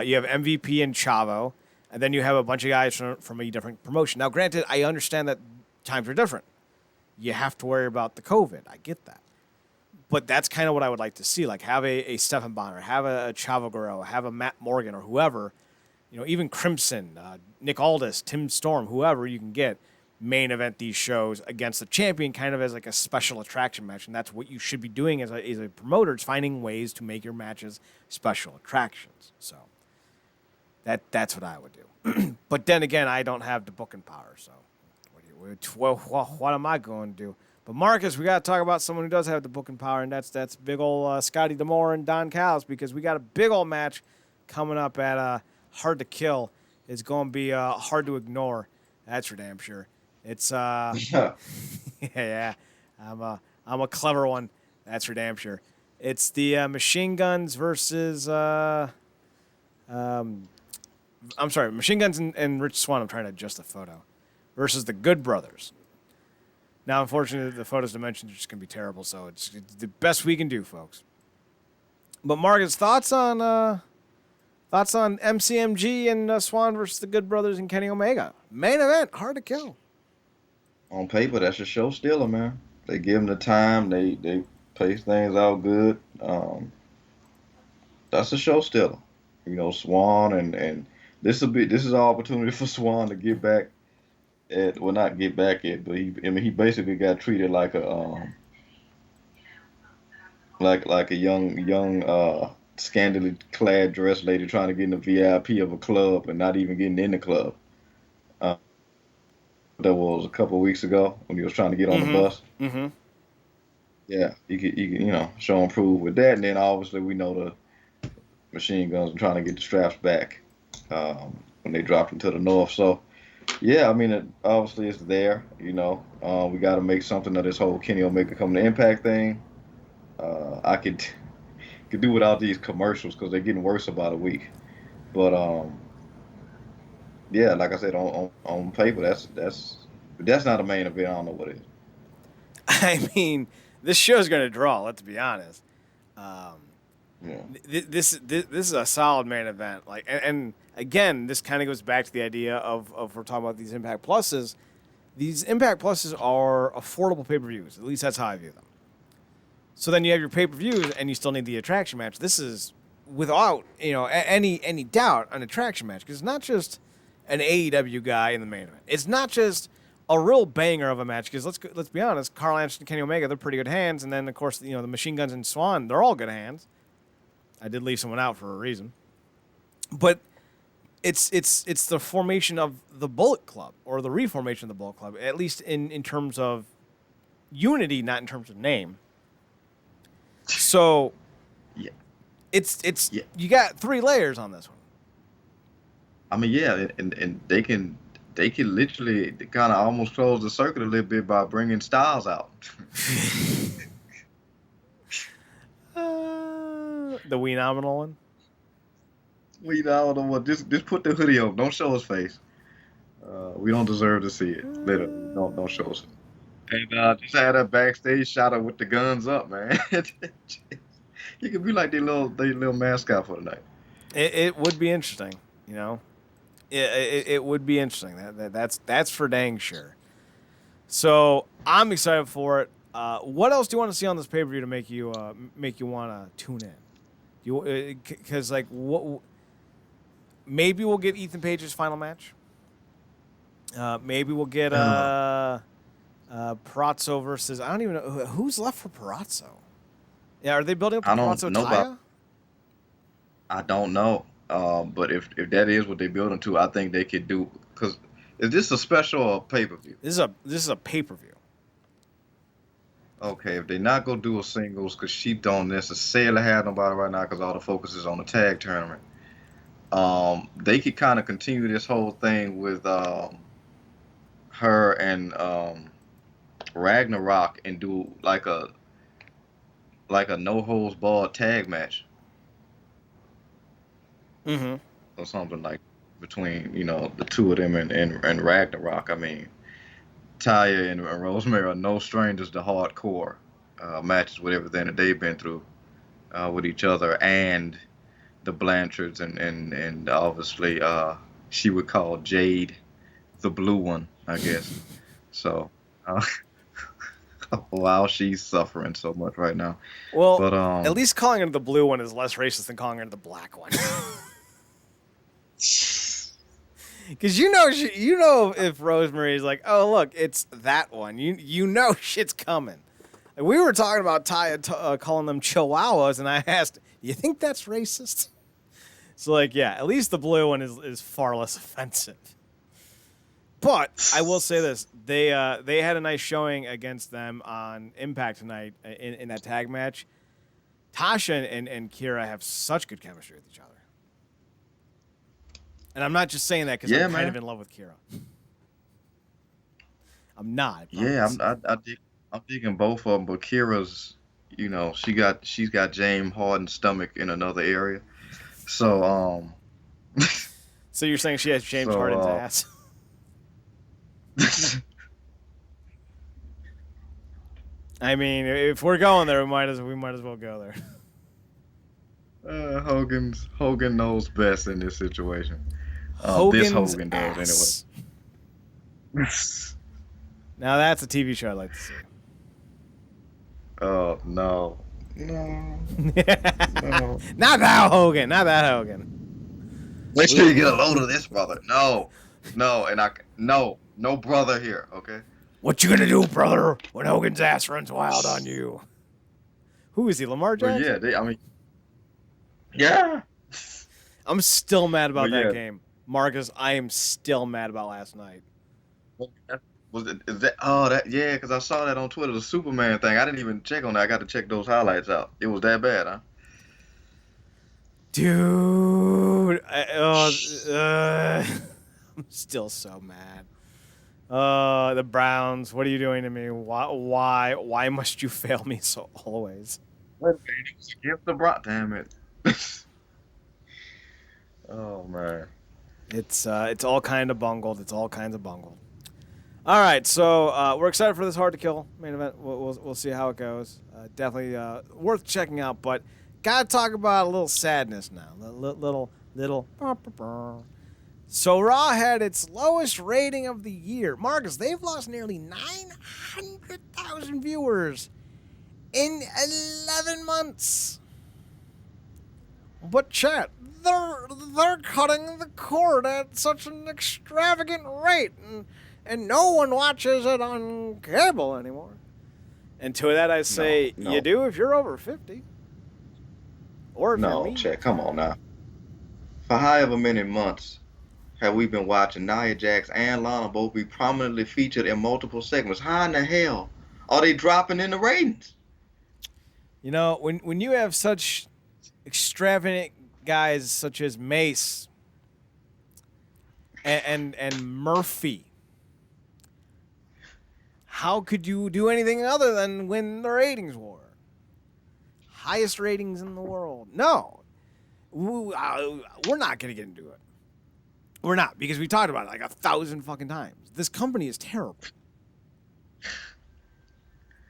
You have MVP and Chavo, and then you have a bunch of guys from a different promotion. Now, granted, I understand that times are different. You have to worry about the COVID. I get that. But that's kind of what I would like to see. Like, have a Stephan Bonner, have a Chavo Guerrero, have a Matt Morgan or whoever, you know, even Crimson, Nick Aldis, Tim Storm, whoever you can get, main event these shows against the champion kind of as like a special attraction match. And that's what you should be doing as a promoter, is finding ways to make your matches special attractions. So that's what I would do. But then again, I don't have the booking power. So what am I going to do? But Marcus, we got to talk about someone who does have the booking power, and that's big old Scotty D'Amore and Don Callis, because we got a big old match coming up at Hard to Kill. It's going to be hard to ignore. That's for damn sure. It's yeah, I'm a clever one. That's for damn sure. It's the Machine Guns versus I'm sorry, Machine Guns and Rich Swann. I'm trying to adjust the photo versus the Good Brothers. Now, unfortunately, the photos dimensions are just going to be terrible, so it's the best we can do, folks. But Marcus, thoughts on MCMG and Swan versus the Good Brothers and Kenny Omega? Main event, Hard to Kill. On paper, that's a show stealer, man. They give them the time. They pace things out good. That's a show stealer. You know, Swan and this is an opportunity for Swan to get back at, well, not get back at, but he basically got treated like a like a young scantily clad dress lady trying to get in the VIP of a club and not even getting in the club. That was a couple of weeks ago when he was trying to get on the bus. Mm-hmm. Yeah, you could show and prove with that, and then obviously we know the Machine Guns are trying to get the straps back when they dropped into the North. So yeah, I mean, obviously it's there. You know, we got to make something of this whole Kenny Omega coming to Impact thing. I could do without these commercials because they're getting worse about a week. But yeah, like I said, on paper, that's not a main event. I don't know what it is. I mean, this show's going to draw. Let's be honest. Yeah. This is a solid main event. Like, and again, this kind of goes back to the idea of we're talking about these Impact Pluses. These Impact Pluses are affordable pay-per-views. At least that's how I view them. So then you have your pay-per-views, and you still need the attraction match. This is, without any doubt, an attraction match, because it's not just an AEW guy in the main event. It's not just a real banger of a match, because let's be honest, Carl Anderson and Kenny Omega, they're pretty good hands, and then of course the Machine Guns and Swan, they're all good hands. I did leave someone out for a reason, but it's the formation of the Bullet Club, or the reformation of the Bullet Club, at least in terms of unity, not in terms of name. So Yeah, it's yeah. you got 3 layers on this one. I mean, yeah, and they can literally kind of almost close the circuit a little bit by bringing Styles out. The Wee nominal one. We don't know what. Just put the hoodie on. Don't show his face. We don't deserve to see it. Literally, don't show us. And just had a backstage shot of with the guns up, man. You could be like their little mascot for the night. It would be interesting, you know. It would be interesting. That's for dang sure. So I'm excited for it. What else do you want to see on this pay per view to make you want to tune in? You because like what? Maybe we'll get Ethan Page's final match. Maybe we'll get Perazzo versus I don't even know who's left for Perazzo. Yeah, are they building up the I don't Perazzo know about. Taya? I don't know. But if that is what they're building to, I think they could do. Because is this a special or pay per view? This is a pay per view. Okay, if they're not gonna do a singles, because she don't necessarily have nobody right now, because all the focus is on the tag tournament. They could kind of continue this whole thing with her and Ragnarok and do like a no holds barred tag match Mm-hmm. or something like between the two of them and Ragnarok. I mean, Taya and Rosemary are no strangers to hardcore matches with everything that they've been through with each other and the Blanchards and obviously she would call Jade the blue one, I guess. So while she's suffering so much right now. Well, But at least calling her the blue one is less racist than calling her the black one. Because if Rosemary's like, oh look, it's that one. You know shit's coming. Like, we were talking about Taya calling them Chihuahuas, and I asked, you think that's racist? So like, yeah, at least the blue one is far less offensive. But I will say this: they had a nice showing against them on Impact tonight in that tag match. Tasha and Kira have such good chemistry with each other. And I'm not just saying that because I'm kind of in love with Kira. I'm not. Yeah, I'm digging both of them, but Kira's, she's got James Harden's stomach in another area. So So you're saying she has James Harden's ass? I mean, if we're going there, we might as well go there. Hogan knows best in this situation. Hogan's this Hogan does ass. Anyway. Now that's a TV show I'd like to see. Oh no. Not that Hogan. Make sure you get a load of this, brother. No, no brother here. Okay. What you gonna do, brother, when Hogan's ass runs wild on you? Who is he, Lamar Jackson? Yeah, yeah. I'm still mad about that game. Marcus, I am still mad about last night. Yeah, because I saw that on Twitter, the Superman thing. I didn't even check on that. I got to check those highlights out. It was that bad, huh? Dude, I'm still so mad. The Browns, what are you doing to me? Why must you fail me so always? Against the Browns, damn it. Oh man. It's all kind of bungled. All right, so we're excited for this Hard to Kill main event. We'll see how it goes. Definitely worth checking out, but gotta talk about a little sadness now. Little. So Raw had its lowest rating of the year. Marcus, they've lost nearly 900,000 viewers in 11 months. But chat, they're cutting the cord at such an extravagant rate, and no one watches it on cable anymore. And to that I say, no. You do if you're over 50. Or if you're me. Chat, come on now. For however many months have we been watching Nia Jax and Lana both be prominently featured in multiple segments? How in the hell are they dropping in the ratings? You know, when you have such extravagant guys such as Mace and Murphy, how could you do anything other than win the ratings war? Highest ratings in the world. No, we're not gonna get into it. We're not, because we talked about it like 1,000 fucking times. This company is terrible.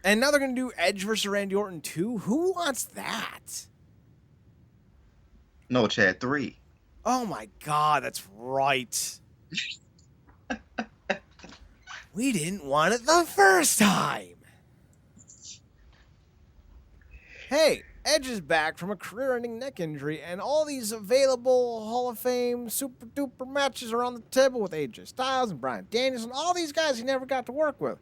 And now they're gonna do Edge versus Randy Orton 2. Who wants that? No, Chad, 3. Oh my god, that's right. We didn't want it the first time. Hey, Edge is back from a career-ending neck injury, and all these available Hall of Fame super duper matches are on the table with AJ Styles and Bryan Danielson, all these guys he never got to work with.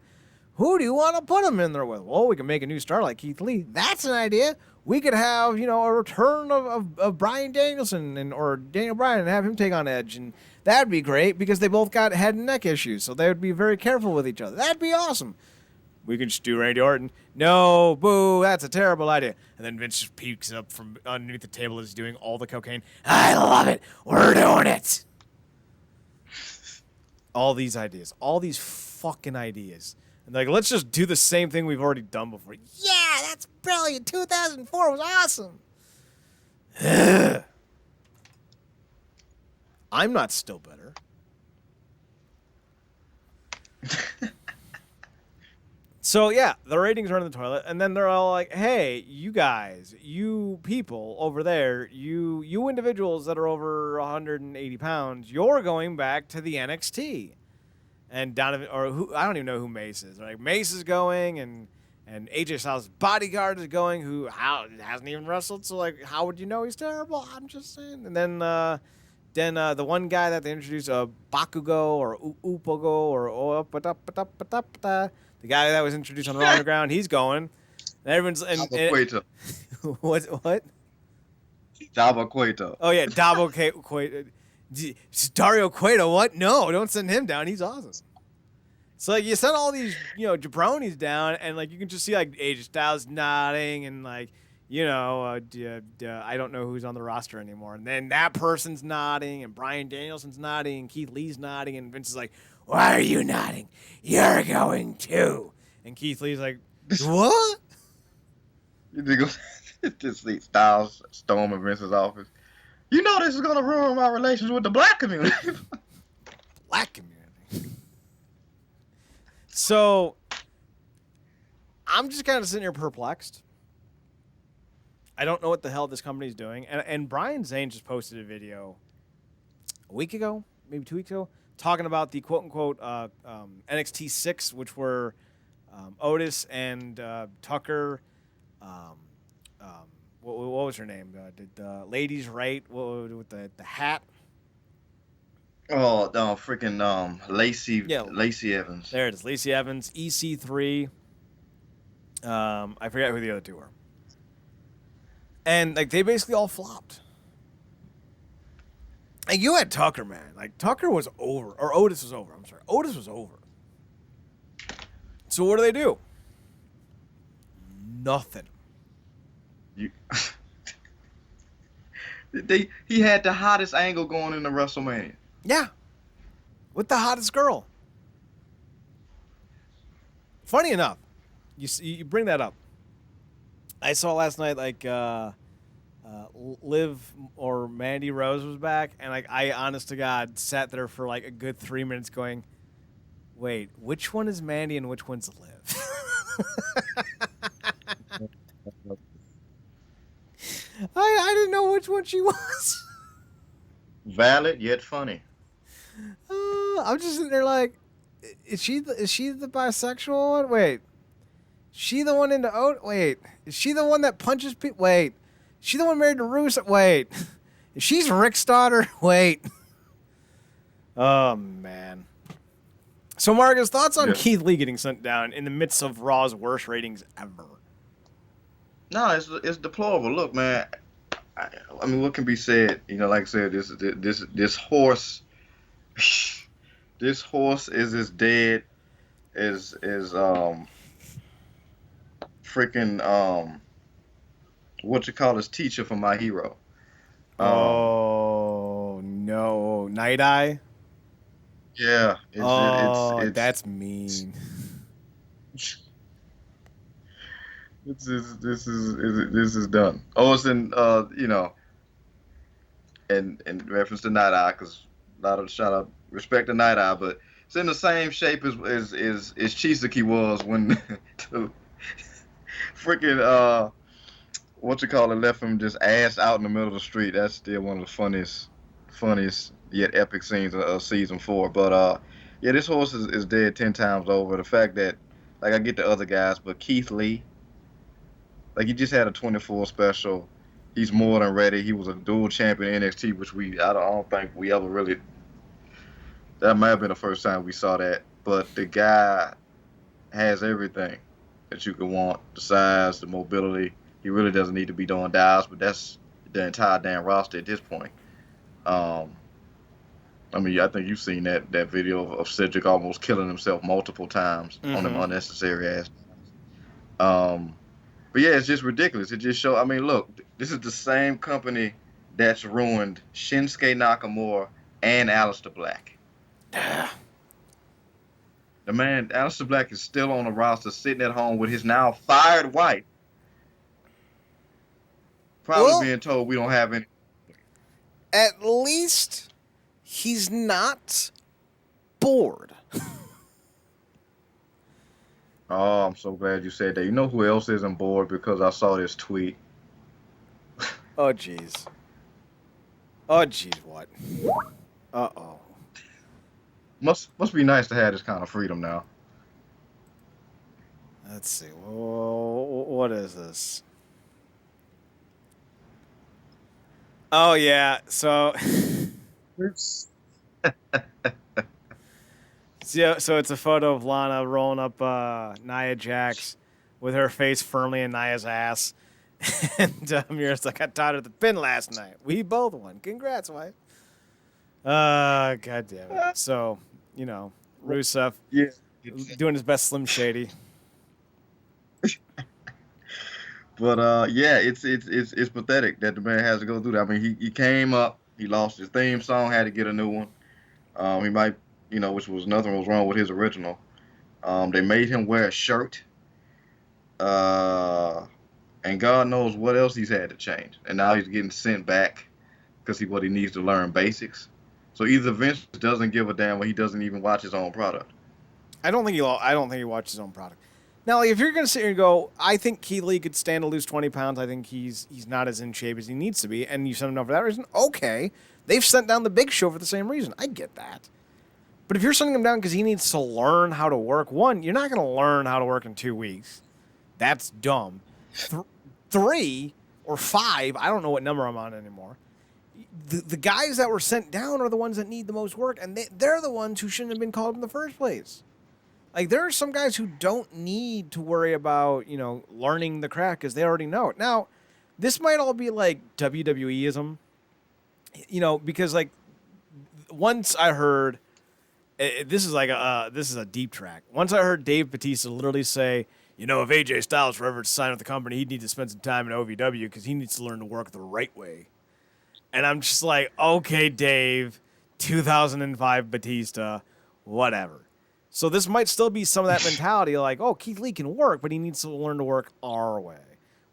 Who do you want to put him in there with? Well, we can make a new star like Keith Lee. That's an idea. We could have, a return of Bryan Danielson or Daniel Bryan and have him take on Edge, and that'd be great because they both got head and neck issues, so they would be very careful with each other. That'd be awesome. We can just do Randy Orton. No, boo, that's a terrible idea. And then Vince just peeks up from underneath the table as he's doing all the cocaine. I love it. We're doing it. All these ideas. All these fucking ideas. And like, let's just do the same thing we've already done before. Yeah, that's brilliant. 2004 was awesome. I'm not still better. So, yeah, the ratings are in the toilet, and then they're all like, hey, you guys, you people over there, you individuals that are over 180 pounds, you're going back to the NXT. And Donovan, or who, I don't even know who Mace is. Like, Mace is going, and AJ Styles' bodyguard is going, who hasn't even wrestled, so, like, how would you know he's terrible? I'm just saying. And then the one guy that they introduced, Bakugo or Upogo or the guy that was introduced on Raw Underground, he's going. And everyone's Cueto. What? Java Cueto. Oh yeah, Cueto. Dario Cueto. What? No, don't send him down. He's awesome. So like you send all these jabronis down, and like you can just see like AJ Styles nodding, and like I don't know who's on the roster anymore. And then that person's nodding, and Bryan Danielson's nodding, and Keith Lee's nodding, and Vince is like, why are you nodding? You're going too. And Keith Lee's like, what? Just see Styles storming Vince's office. You know this is going to ruin my relations with the black community. Black community? So, I'm just kind of sitting here perplexed. I don't know what the hell this company's doing. And Brian Zane just posted a video a week ago, maybe 2 weeks ago, talking about the quote-unquote NXT 6, which were Otis and Tucker. What was her name? Did Ladies Right with the hat? Oh, freaking Lacey Evans. There it is, Lacey Evans, EC3. I forget who the other two were. And like they basically all flopped. Like you had Tucker, man. Like Tucker was over, or Otis was over. I'm sorry, Otis was over. So what do? Nothing. He had the hottest angle going into WrestleMania. Yeah, with the hottest girl. Funny enough, you bring that up. I saw last night like Liv or Mandy Rose was back, and like I honest to God sat there for like a good 3 minutes going, wait, which one is Mandy and which one's Liv? I didn't know which one she was. Valid yet funny. I'm just sitting there like, is she the bisexual one? Wait, she the one into Wait, is she the one that punches people? Wait, is she the one married to Rusev? Wait, if she's Rick's daughter? Wait. Oh man. So Marcus, thoughts on Keith Lee getting sent down in the midst of Raw's worst ratings ever? No, it's deplorable. Look, man. I mean, what can be said? Like I said, this horse, this horse is as dead as freaking what you call his teacher for My Hero. Oh no, Night Eye. Yeah, Oh, that's mean. this is done. Oh, it's in in reference to Night Eye, because a lot of shout out respect to Night Eye, but it's in the same shape as Chisaki was when the freaking what you call it left him just ass out in the middle of the street. That's still one of the funniest yet epic scenes of season 4. But yeah, this horse is dead 10 times over. The fact that, like, I get the other guys, but Keith Lee, like, he just had a 24 special. He's more than ready. He was a dual champion in NXT, which I don't think we ever really. That might have been the first time we saw that. But the guy has everything that you could want: the size, the mobility. He really doesn't need to be doing dials, but that's the entire damn roster at this point. Um, I mean, I think you've seen that video of Cedric almost killing himself multiple times on them unnecessary ass. But yeah, it's just ridiculous. It just shows. I mean, look, this is the same company that's ruined Shinsuke Nakamura and Aleister Black. The man, Aleister Black, is still on the roster, sitting at home with his now fired wife, probably being told we don't have any. At least he's not bored. Oh, I'm so glad you said that. You know who else isn't bored because I saw this tweet? Oh, jeez. Oh, jeez, what? Uh-oh. Must be nice to have this kind of freedom now. Let's see. What is this? Oh, yeah. So... So it's a photo of Lana rolling up Nia Jax with her face firmly in Nia's ass. And Mira's like, I taught her the pin last night. We both won. Congrats, wife. God damn it. So, Rusev doing his best Slim Shady. But yeah, it's pathetic that the man has to go through that. I mean, he came up, he lost his theme song, had to get a new one. He might, which was nothing was wrong with his original. They made him wear a shirt. And God knows what else he's had to change. And now he's getting sent back because he needs to learn basics. So either Vince doesn't give a damn, or he doesn't even watch his own product. I don't think he watches his own product. Now, like, if you're going to sit here and go, I think Keith Lee could stand to lose 20 pounds. I think he's not as in shape as he needs to be, and you send him down for that reason. Okay, they've sent down the Big Show for the same reason. I get that. But if you're sending him down because he needs to learn how to work, one, you're not going to learn how to work in 2 weeks. That's dumb. 3 or 5, I don't know what number I'm on anymore. The guys that were sent down are the ones that need the most work, and they're the ones who shouldn't have been called in the first place. Like, there are some guys who don't need to worry about, learning the craft because they already know it. Now, this might all be like WWE-ism, because, like, once I heard, this is a deep track. Once I heard Dave Bautista literally say, if AJ Styles were ever to sign with the company, he'd need to spend some time in OVW because he needs to learn to work the right way. And I'm just like, okay, Dave, 2005 Batista, whatever. So this might still be some of that mentality like, oh, Keith Lee can work, but he needs to learn to work our way,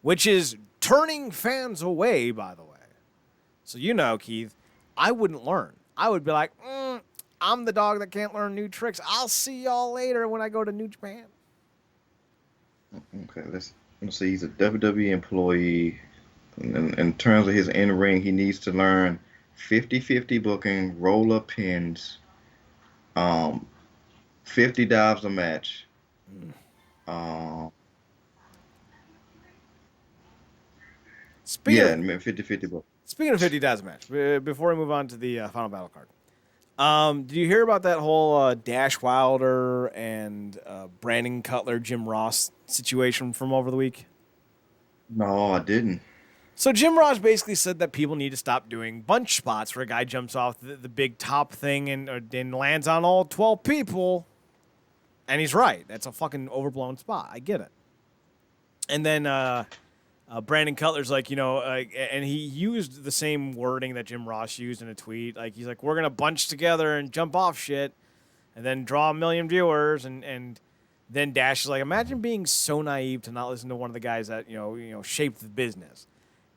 which is turning fans away, by the way. So, Keith, I wouldn't learn. I would be like, I'm the dog that can't learn new tricks. I'll see y'all later when I go to New Japan. Okay, let's see. He's a WWE employee. In terms of his in-ring, he needs to learn 50-50 booking, roll-up pins, 50 dives a match. Speaking of 50-50 book. Speaking of 50 dives a match, before we move on to the final battle card, did you hear about that whole Dash Wilder and Brandon Cutler, Jim Ross situation from over the week? No, I didn't. So Jim Ross basically said that people need to stop doing bunch spots where a guy jumps off the big top thing and lands on all 12 people. And he's right. That's a fucking overblown spot. I get it. And then Brandon Cutler's like, and he used the same wording that Jim Ross used in a tweet. Like, he's like, we're going to bunch together and jump off shit and then draw 1 million viewers. And then Dash is like, imagine being so naive to not listen to one of the guys that, shaped the business.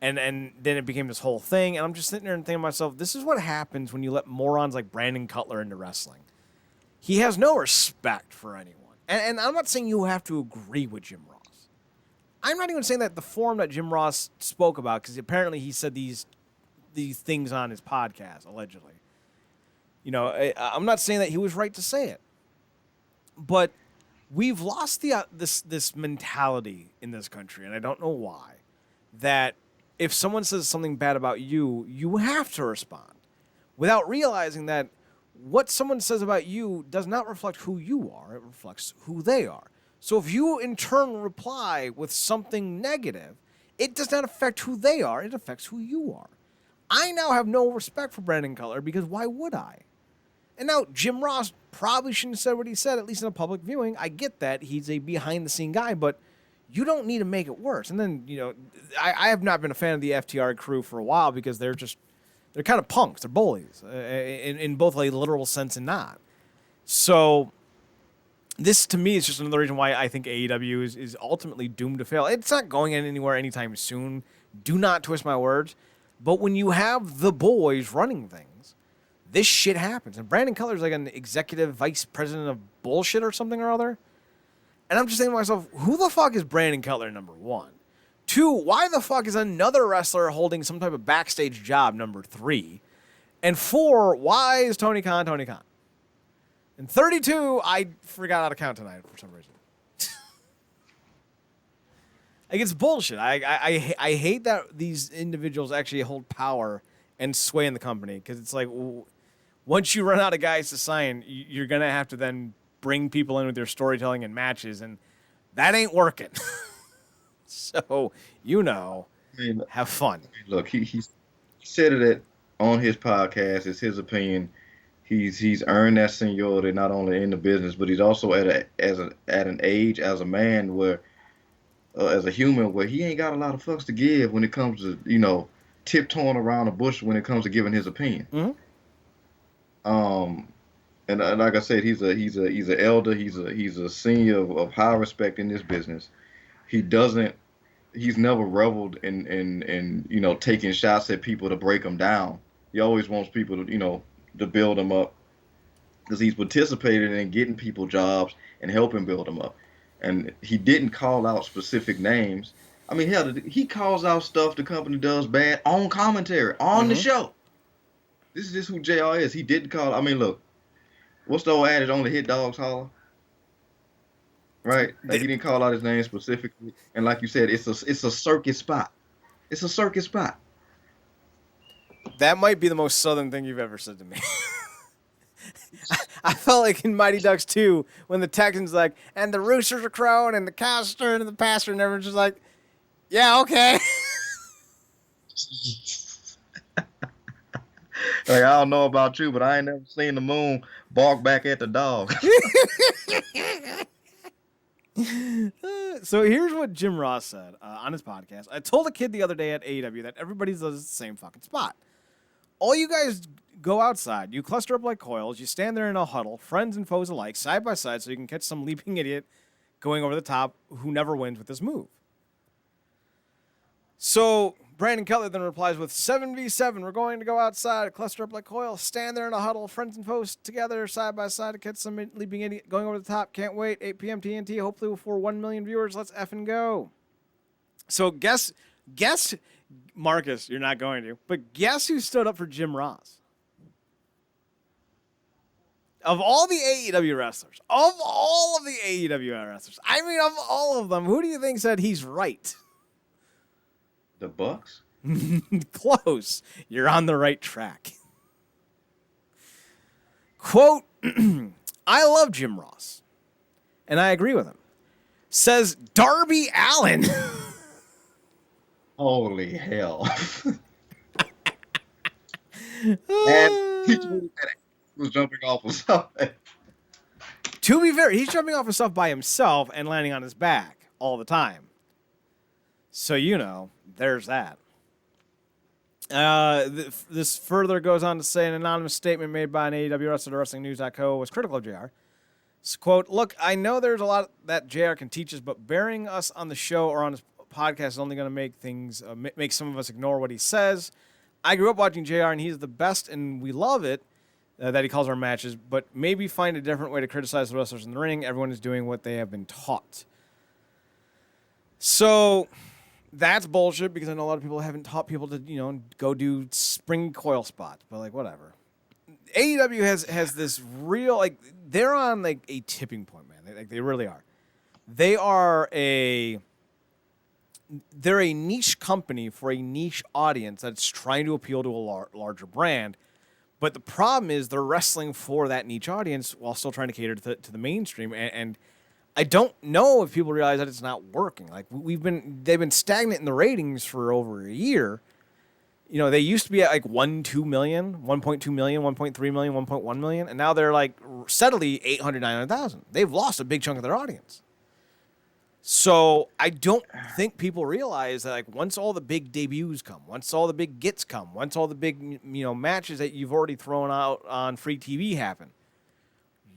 And then it became this whole thing. And I'm just sitting there and thinking to myself, this is what happens when you let morons like Brandon Cutler into wrestling. He has no respect for anyone. And I'm not saying you have to agree with Jim Ross. I'm not even saying that the form that Jim Ross spoke about, because apparently he said these things on his podcast, allegedly. I'm not saying that he was right to say it. But we've lost this mentality in this country, and I don't know why, that if someone says something bad about you, you have to respond without realizing that what someone says about you does not reflect who you are. It reflects who they are. So if you in turn reply with something negative, it does not affect who they are. It affects who you are. I now have no respect for Brandon Cutler because why would I? And now Jim Ross probably shouldn't have said what he said, at least in a public viewing. I get that. He's a behind-the-scene guy, but you don't need to make it worse. And then, I have not been a fan of the FTR crew for a while because they're kind of punks. They're bullies in both a literal sense and not. So this, to me, is just another reason why I think AEW is ultimately doomed to fail. It's not going anywhere anytime soon. Do not twist my words. But when you have the boys running things, this shit happens. And Brandon Cutler's like an executive vice president of bullshit or something or other. And I'm just thinking to myself, who the fuck is Brandon Cutler, number one? 2, why the fuck is another wrestler holding some type of backstage job, number 3? And 4, why is Tony Khan Tony Khan? And 32, I forgot how to count tonight for some reason. Like, it's bullshit. I hate that these individuals actually hold power and sway in the company, because it's like, once you run out of guys to sign, you're going to have to then bring people in with their storytelling and matches, and that ain't working. So, have fun. Look, he said it on his podcast. It's his opinion. He's earned that seniority not only in the business, but he's also at an age as a man where, as a human, where he ain't got a lot of fucks to give when it comes to tiptoeing around the bush when it comes to giving his opinion. Mm-hmm. And like I said, he's an elder. He's a senior of high respect in this business. He's never reveled in taking shots at people to break them down. He always wants people to build them up, because he's participated in getting people jobs and helping build them up. And he didn't call out specific names. I mean, hell, he calls out stuff the company does bad on commentary, on the show. This is just who JR is. He didn't call. I mean, look, what's the old adage? Only hit dogs holler. Right? Like, he didn't call out his name specifically. And like you said, it's a circus spot. It's a circus spot. That might be the most southern thing you've ever said to me. I felt like in Mighty Ducks 2, when the Texans like, and the roosters are crowing, and the cows stirring in the pasture, and everyone's just like, yeah, okay. Like, I don't know about you, but I ain't never seen the moon bark back at the dog. So here's what Jim Ross said on his podcast. I told a kid the other day at AEW that everybody does the same fucking spot. All you guys go outside, you cluster up like coils, you stand there in a huddle, friends and foes alike, side by side, so you can catch some leaping idiot going over the top who never wins with this move. So Brandon Cutler then replies with 7v7. We're going to go outside, cluster up like coils, stand there in a huddle, friends and foes together, side by side, to catch some leaping idiot going over the top. Can't wait. 8 p.m. TNT, hopefully before 1 million viewers. Let's effing go. So guess, Marcus, you're not going to, but guess who stood up for Jim Ross? Of all the AEW wrestlers, of all of the AEW wrestlers, I mean, of all of them, who do you think said he's right? The Bucks? Close. You're on the right track. Quote, I love Jim Ross, and I agree with him. Says Darby Allin. Holy hell. And he was jumping off of something. To be fair, he's jumping off of stuff by himself and landing on his back all the time. So, there's that. This further goes on to say an anonymous statement made by an AEW wrestler to WrestlingNews.co was critical of JR. Quote, look, I know there's a lot that JR can teach us, but burying us on the show or on his podcast is only going to make things, make some of us ignore what he says. I grew up watching JR, and he's the best, and we love it that he calls our matches, but maybe find a different way to criticize the wrestlers in the ring. Everyone is doing what they have been taught. So that's bullshit because I know a lot of people haven't taught people to, go do spring coil spots, but like whatever. AEW has this real, like, they're on like a tipping point, man. They really are. They're a niche company for a niche audience that's trying to appeal to a larger brand. But the problem is they're wrestling for that niche audience while still trying to cater to the mainstream. And I don't know if people realize that it's not working. Like they've been stagnant in the ratings for over a year. They used to be at like 2 million, 1.2 million, 1.3 million, 1.1 million, and now they're like steadily 800, 900,000. They've lost a big chunk of their audience. So I don't think people realize that like once all the big debuts come, once all the big gets come, once all the big matches that you've already thrown out on free TV happen,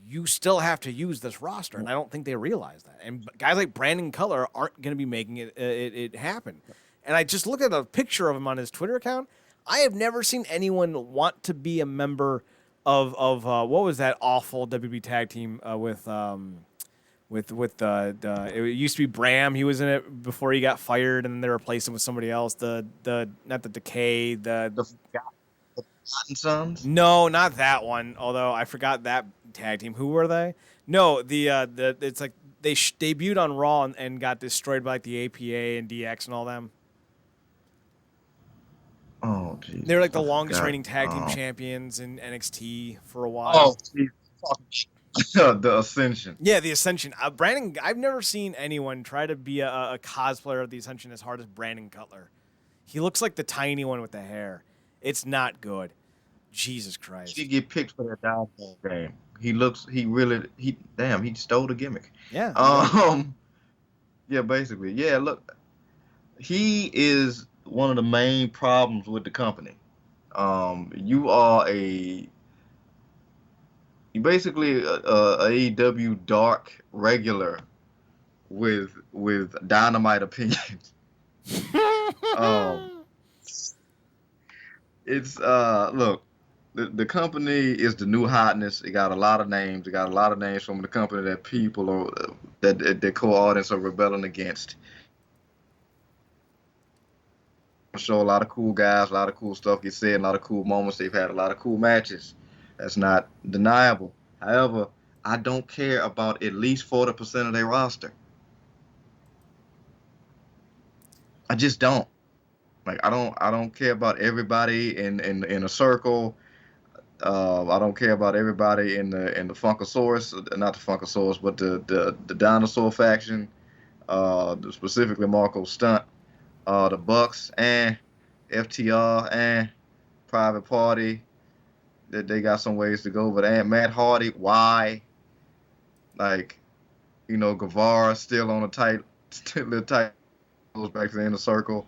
you still have to use this roster, and I don't think they realize that. And guys like Brandon Cutler aren't going to be making it happen. And I just looked at a picture of him on his Twitter account. I have never seen anyone want to be a member of what was that awful WB tag team with it used to be Bram. He was in it before he got fired, and then they replaced him with somebody else. The not the Decay, the Forgotten Sons? No, not that one. Although I forgot that tag team. Who were they? No, the it's like they debuted on Raw and got destroyed by like the APA and DX and all them. Oh, geez. They were like the longest reigning tag team champions in NXT for a while. Oh, the Ascension. Yeah, the Ascension. Brandon, I've never seen anyone try to be a cosplayer of the Ascension as hard as Brandon Cutler. He looks like the tiny one with the hair. It's not good. Jesus Christ. He get picked for that downfall game. He stole the gimmick. Yeah. Yeah, basically. Yeah, look, he is one of the main problems with the company. You basically a AEW dark regular with dynamite opinions. It's look, the company is the new hotness. It got a lot of names. It got a lot of names from the company that people are that their core audience are rebelling against. Show a lot of cool guys, a lot of cool stuff gets said, a lot of cool moments. They've had a lot of cool matches. That's not deniable. However, I don't care about at least 40% of their roster. I just don't. Like I don't care about everybody in a circle. I don't care about everybody in the Funkasaurus, not the Funkasaurus, but the dinosaur faction. Specifically Marco Stunt, the Bucks and FTR and Private Party. That they got some ways to go, but Matt Hardy, why? Like, Guevara still on little tight, goes back to the inner circle.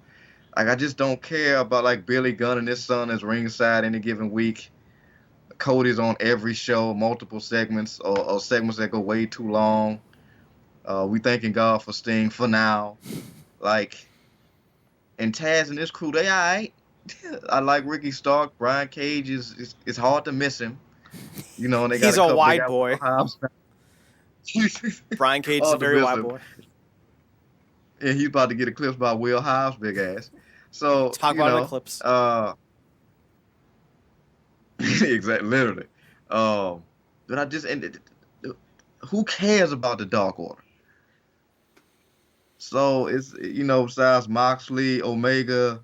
Like, I just don't care about like Billy Gunn and his son is ringside any given week. Cody's on every show, multiple segments or segments that go way too long. We thanking God for Sting for now. Like, and Taz and his crew, they all right. I like Ricky Stark. Brian Cage it's hard to miss him. And they got he's a wide boy. Brian Cage is a very wide boy. And he's about to get eclipsed by Will Hobbs' big ass. So talk about an eclipse. Exactly, literally. But I just who cares about the Dark Order? So it's besides Moxley, Omega,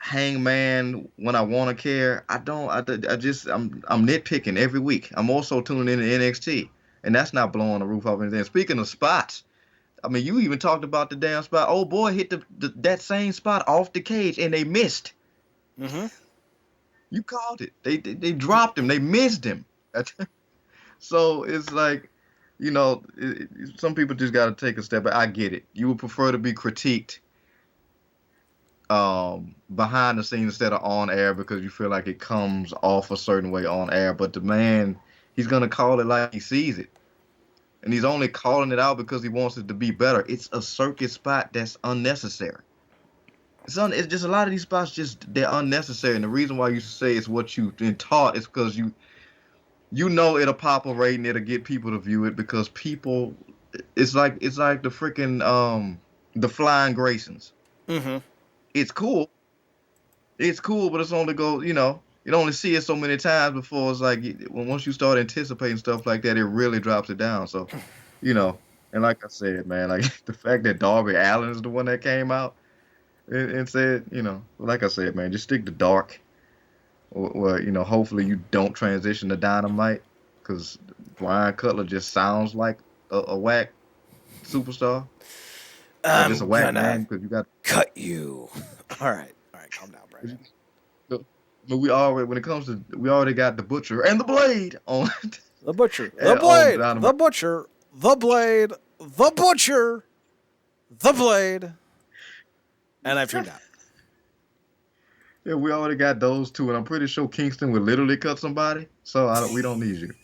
Hangman, when I want to care, I'm nitpicking every week. I'm also tuning in to NXT, and that's not blowing the roof off anything. Speaking of spots, I mean, you even talked about the damn spot. Oh boy, hit that same spot off the cage, and they missed. Mm-hmm. You called it. They dropped him. They missed him. So it's like, some people just got to take a step back. I get it. You would prefer to be critiqued behind the scenes instead of on air because you feel like it comes off a certain way on air. But the man, he's gonna call it like he sees it, and he's only calling it out because he wants it to be better. It's a circus spot that's unnecessary. It's just a lot of these spots just they're unnecessary, and the reason why you say it's what you've been taught is because you know it'll pop a rating, it'll get people to view it because people. It's like the freaking the Flying Graysons. Mm-hmm. It's cool. It's cool, but it's only go, you only see it so many times before it's like when once you start anticipating stuff like that, it really drops it down. So, you know, and like I said, man, like the fact that Darby Allin is the one that came out and said, like I said, man, just stick to dark, or hopefully you don't transition to Dynamite, because Brian Cutler just sounds like a whack superstar, or just a I'm whack man. gonna Because you got. cut you. All right, calm down, Brandon. But when it comes to, we already got the Butcher and the Blade on. The Butcher, the Blade, the Butcher, the Blade, the Butcher, the Blade, and I've turned out. Yeah, we already got those two, and I'm pretty sure Kingston would literally cut somebody. So we don't need you.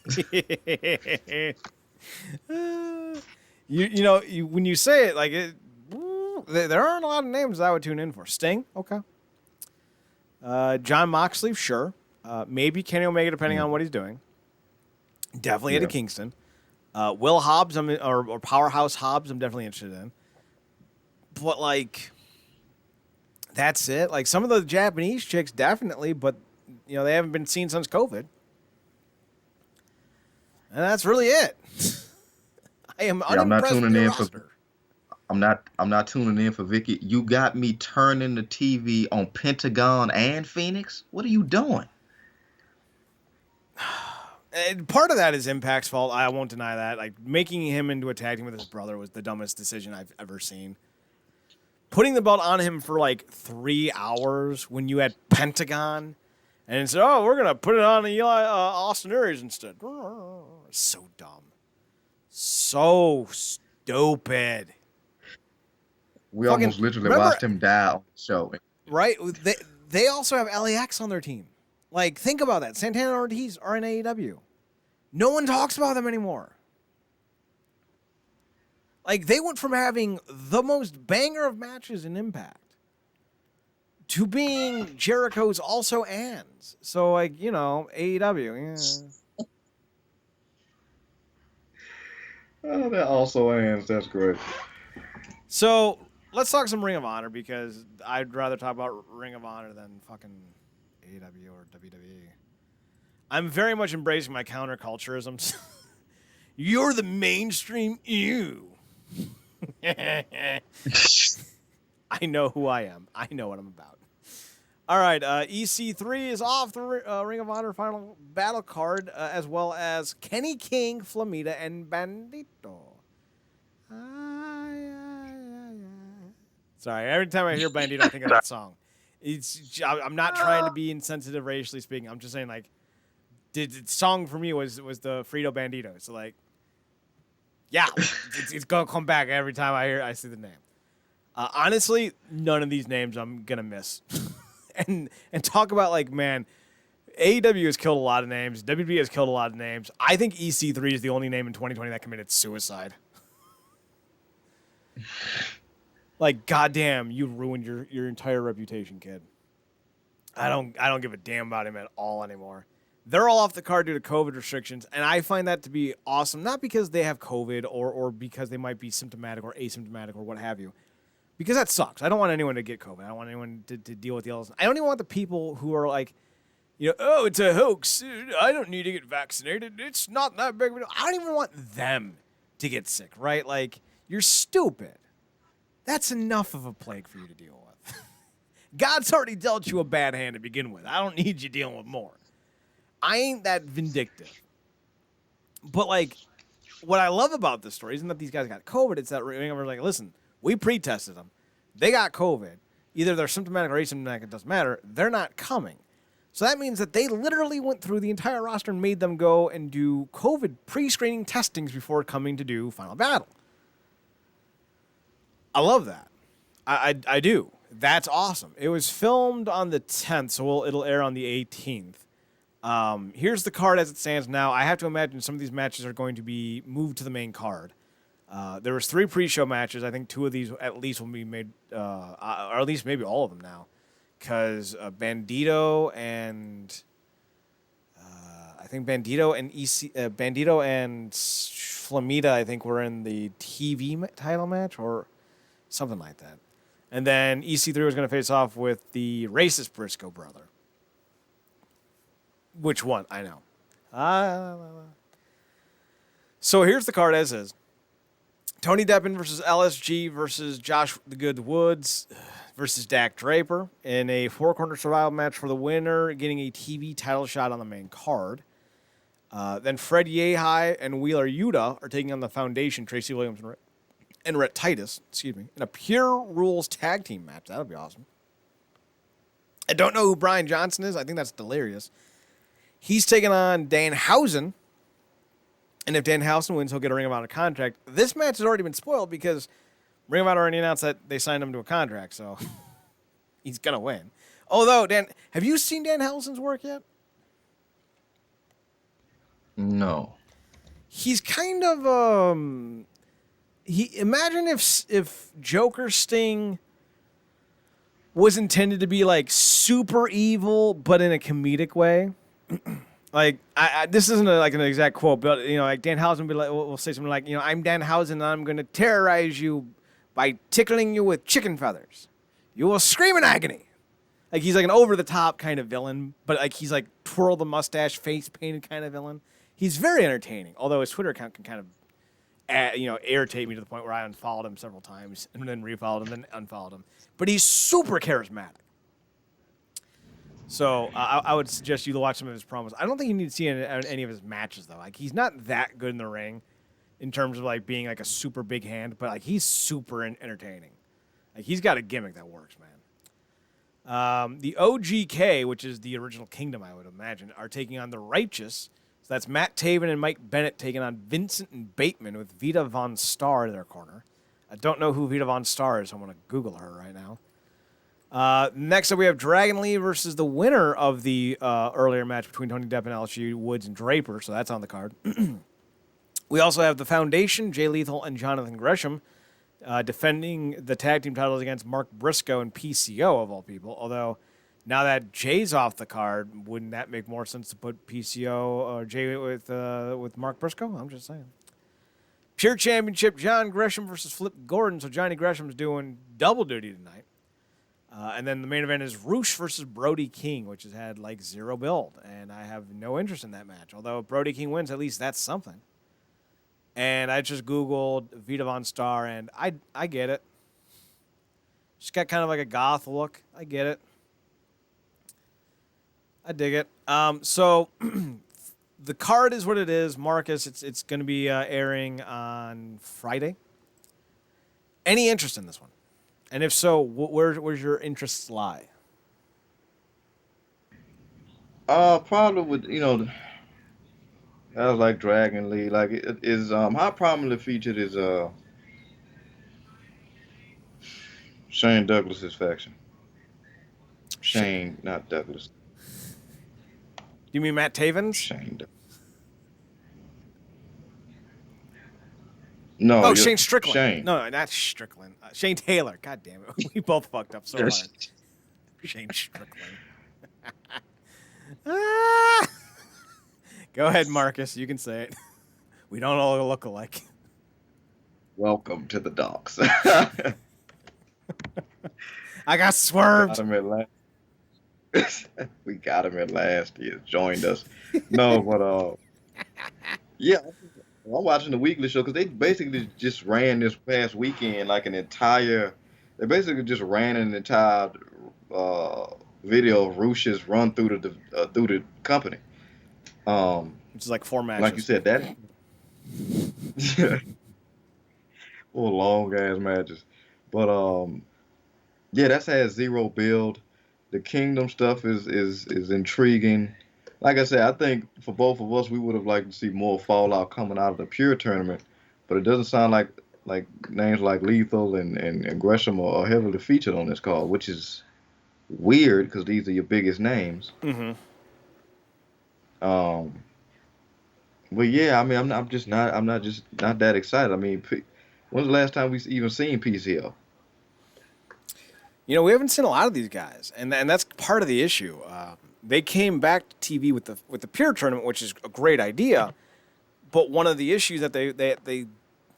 When you say it like it, there aren't a lot of names I would tune in for. Sting, okay. John Moxley, sure. Maybe Kenny Omega, depending on what he's doing. Definitely Eddie Kingston. Will Hobbs, or Powerhouse Hobbs, I'm definitely interested in. But like, that's it. Like some of the Japanese chicks, definitely, but they haven't been seen since COVID, and that's really it. I am unimpressed with the roster. I'm not tuning in for Vicky. You got me turning the TV on Pentagon and Phoenix. What are you doing? And part of that is Impact's fault. I won't deny that. Like making him into a tag team with his brother was the dumbest decision I've ever seen. Putting the belt on him for like 3 hours when you had Pentagon, and said, "Oh, we're gonna put it on Austin Aries instead." So dumb, so stupid. We almost literally watched him die on the show. Right? They also have LAX on their team. Like, think about that. Santana and Ortiz are in AEW. No one talks about them anymore. Like, they went from having the most banger of matches in Impact to being Jericho's also ands. So, like, AEW. Yeah. Oh, that also ands. That's great. So, let's talk some Ring of Honor, because I'd rather talk about Ring of Honor than fucking AEW or WWE. I'm very much embracing my counterculturisms. You're the mainstream you. I know who I am. I know what I'm about. All right, EC3 is off the Ring of Honor final battle card, as well as Kenny King, Flamita, and Bandito. Sorry, every time I hear Bandito, I think of that song. I'm not trying to be insensitive racially speaking. I'm just saying, like, the song for me was the Frito Bandito. So, like, yeah, it's gonna come back every time I see the name. Honestly, none of these names I'm gonna miss. and talk about, like, man, AEW has killed a lot of names. WWE has killed a lot of names. I think EC3 is the only name in 2020 that committed suicide. Like, goddamn, you ruined your entire reputation, kid. I don't give a damn about him at all anymore. They're all off the card due to COVID restrictions, and I find that to be awesome. Not because they have COVID or because they might be symptomatic or asymptomatic or what have you. Because that sucks. I don't want anyone to get COVID. I don't want anyone to deal with the illness. I don't even want the people who are like, oh, it's a hoax. I don't need to get vaccinated. It's not that big of a deal. I don't even want them to get sick, right? Like, you're stupid. That's enough of a plague for you to deal with. God's already dealt you a bad hand to begin with. I don't need you dealing with more. I ain't that vindictive. But, like, what I love about this story isn't that these guys got COVID. It's that we're like, listen, we pre-tested them. They got COVID. Either they're symptomatic or asymptomatic, it doesn't matter. They're not coming. So that means that they literally went through the entire roster and made them go and do COVID pre-screening testings before coming to do Final Battle. I love that. I do. That's awesome. It was filmed on the 10th, so it'll air on the 18th. Here's the card as it stands now. I have to imagine some of these matches are going to be moved to the main card. There was 3 pre-show matches. I think 2 of these at least will be made, or at least maybe all of them now, because Bandito and I think Bandito and Bandito and Flamita, I think, were in the TV title match or something like that. And then EC3 was going to face off with the racist Briscoe brother. Which one? I know. So here's the card as is. Tony Deppen versus LSG versus Josh the Good Woods versus Dak Draper in a 4-corner survival match for the winner, getting a TV title shot on the main card. Then Fred Yehai and Wheeler Yuta are taking on the Foundation, Tracy Williams and Rhett Titus, in a Pure Rules tag team match. That would be awesome. I don't know who Brian Johnson is. I think that's delirious. He's taking on Danhausen. And if Danhausen wins, he'll get a Ring of Honor contract. This match has already been spoiled because Ring of Honor already announced that they signed him to a contract, so he's going to win. Although, have you seen Danhausen's work yet? No. He's kind of imagine if Joker Sting was intended to be like super evil, but in a comedic way. Like this isn't like an exact quote, but like Danhausen will be like, will say something like, I'm Danhausen and I'm going to terrorize you by tickling you with chicken feathers. You will scream in agony. Like he's like an over the top kind of villain, but like he's like twirl the mustache, face painted kind of villain. He's very entertaining, although his Twitter account can kind of irritate me to the point where I unfollowed him several times and then refollowed him, then unfollowed him. But he's super charismatic. So I would suggest you to watch some of his promos. I don't think you need to see any of his matches, though. Like, he's not that good in the ring in terms of, like, being, like, a super big hand, but, like, he's super entertaining. Like, he's got a gimmick that works, man. The OGK, which is the original Kingdom, I would imagine, are taking on the Righteous. So that's Matt Taven and Mike Bennett taking on Vincent and Bateman with Vita Von Star in their corner. I don't know who Vita Von Star is, so I'm going to Google her right now. Next up, we have Dragon Lee versus the winner of the earlier match between Tony Depp and LSU, Woods and Draper, so that's on the card. We also have the Foundation, Jay Lethal and Jonathan Gresham, defending the tag team titles against Mark Briscoe and PCO, of all people. Although, now that Jay's off the card, wouldn't that make more sense to put PCO or Jay with Mark Briscoe? I'm just saying. Pure Championship, John Gresham versus Flip Gordon, so Johnny Gresham's doing double duty tonight. And then the main event is Roosh versus Brody King, which has had like 0 build. And I have no interest in that match. Although if Brody King wins, at least that's something. And I just Googled Vita Von Star, and I get it. She's got kind of like a goth look. I get it. I dig it. So the card is what it is. Marcus, it's going to be airing on Friday. Any interest in this one? And if so, where's your interests lie? Probably with I was like Dragon Lee. Like it is how prominently featured is Shane Douglas's faction. Shane, not Douglas. You mean Matt Taven's? Shane. No. Oh, Shane Strickland. Shane. No, not Strickland. Shane Taylor. God damn it. We both fucked up so hard. Shane Strickland. Go ahead, Marcus. You can say it. We don't all look alike. Welcome to the docks. I got swerved. We got him at last. He has joined us. No, but yeah, I'm watching the weekly show because they basically just ran this past weekend like an entire. They basically just ran an entire video of Roosh's run through the company. Which is like 4 matches. Like you said, that. Well, long ass matches, but yeah, that's had 0 build. The Kingdom stuff is intriguing. Like I said, I think for both of us, we would have liked to see more fallout coming out of the Pure tournament, but it doesn't sound like like names like Lethal and Gresham are heavily featured on this card, which is weird because these are your biggest names. Mm-hmm. Um, but yeah, I mean, I'm not just not that excited. I mean, when's the last time we even seen PCL? You know, we haven't seen a lot of these guys, and that's part of the issue. They came back to TV with the Pure tournament, which is a great idea, but one of the issues that they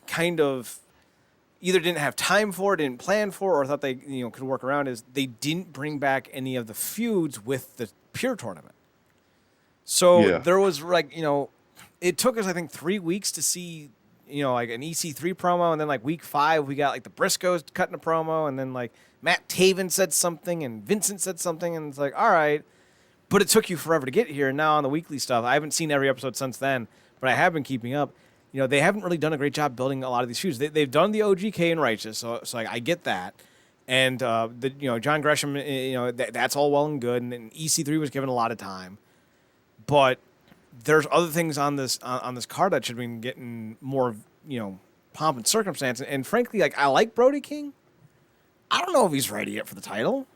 kind of either didn't have time for, didn't plan for, or thought they could work around is they didn't bring back any of the feuds with the Pure tournament. So Yeah, there was it took us I think 3 weeks to see like an EC3 promo, and then like week 5 we got like the Briscoes cutting a promo, and then like Matt Taven said something and Vincent said something, and it's like, all right, but it took you forever to get here. And now on the weekly stuff, I haven't seen every episode since then, but I have been keeping up. They haven't really done a great job building a lot of these feuds. They've done the OGK and Righteous, so like I get that. And John Gresham, that's all well and good, and EC3 was given a lot of time, but there's other things on this card that should have been getting more pomp and circumstance. And frankly, like I like Brody King. I don't know if he's ready yet for the title.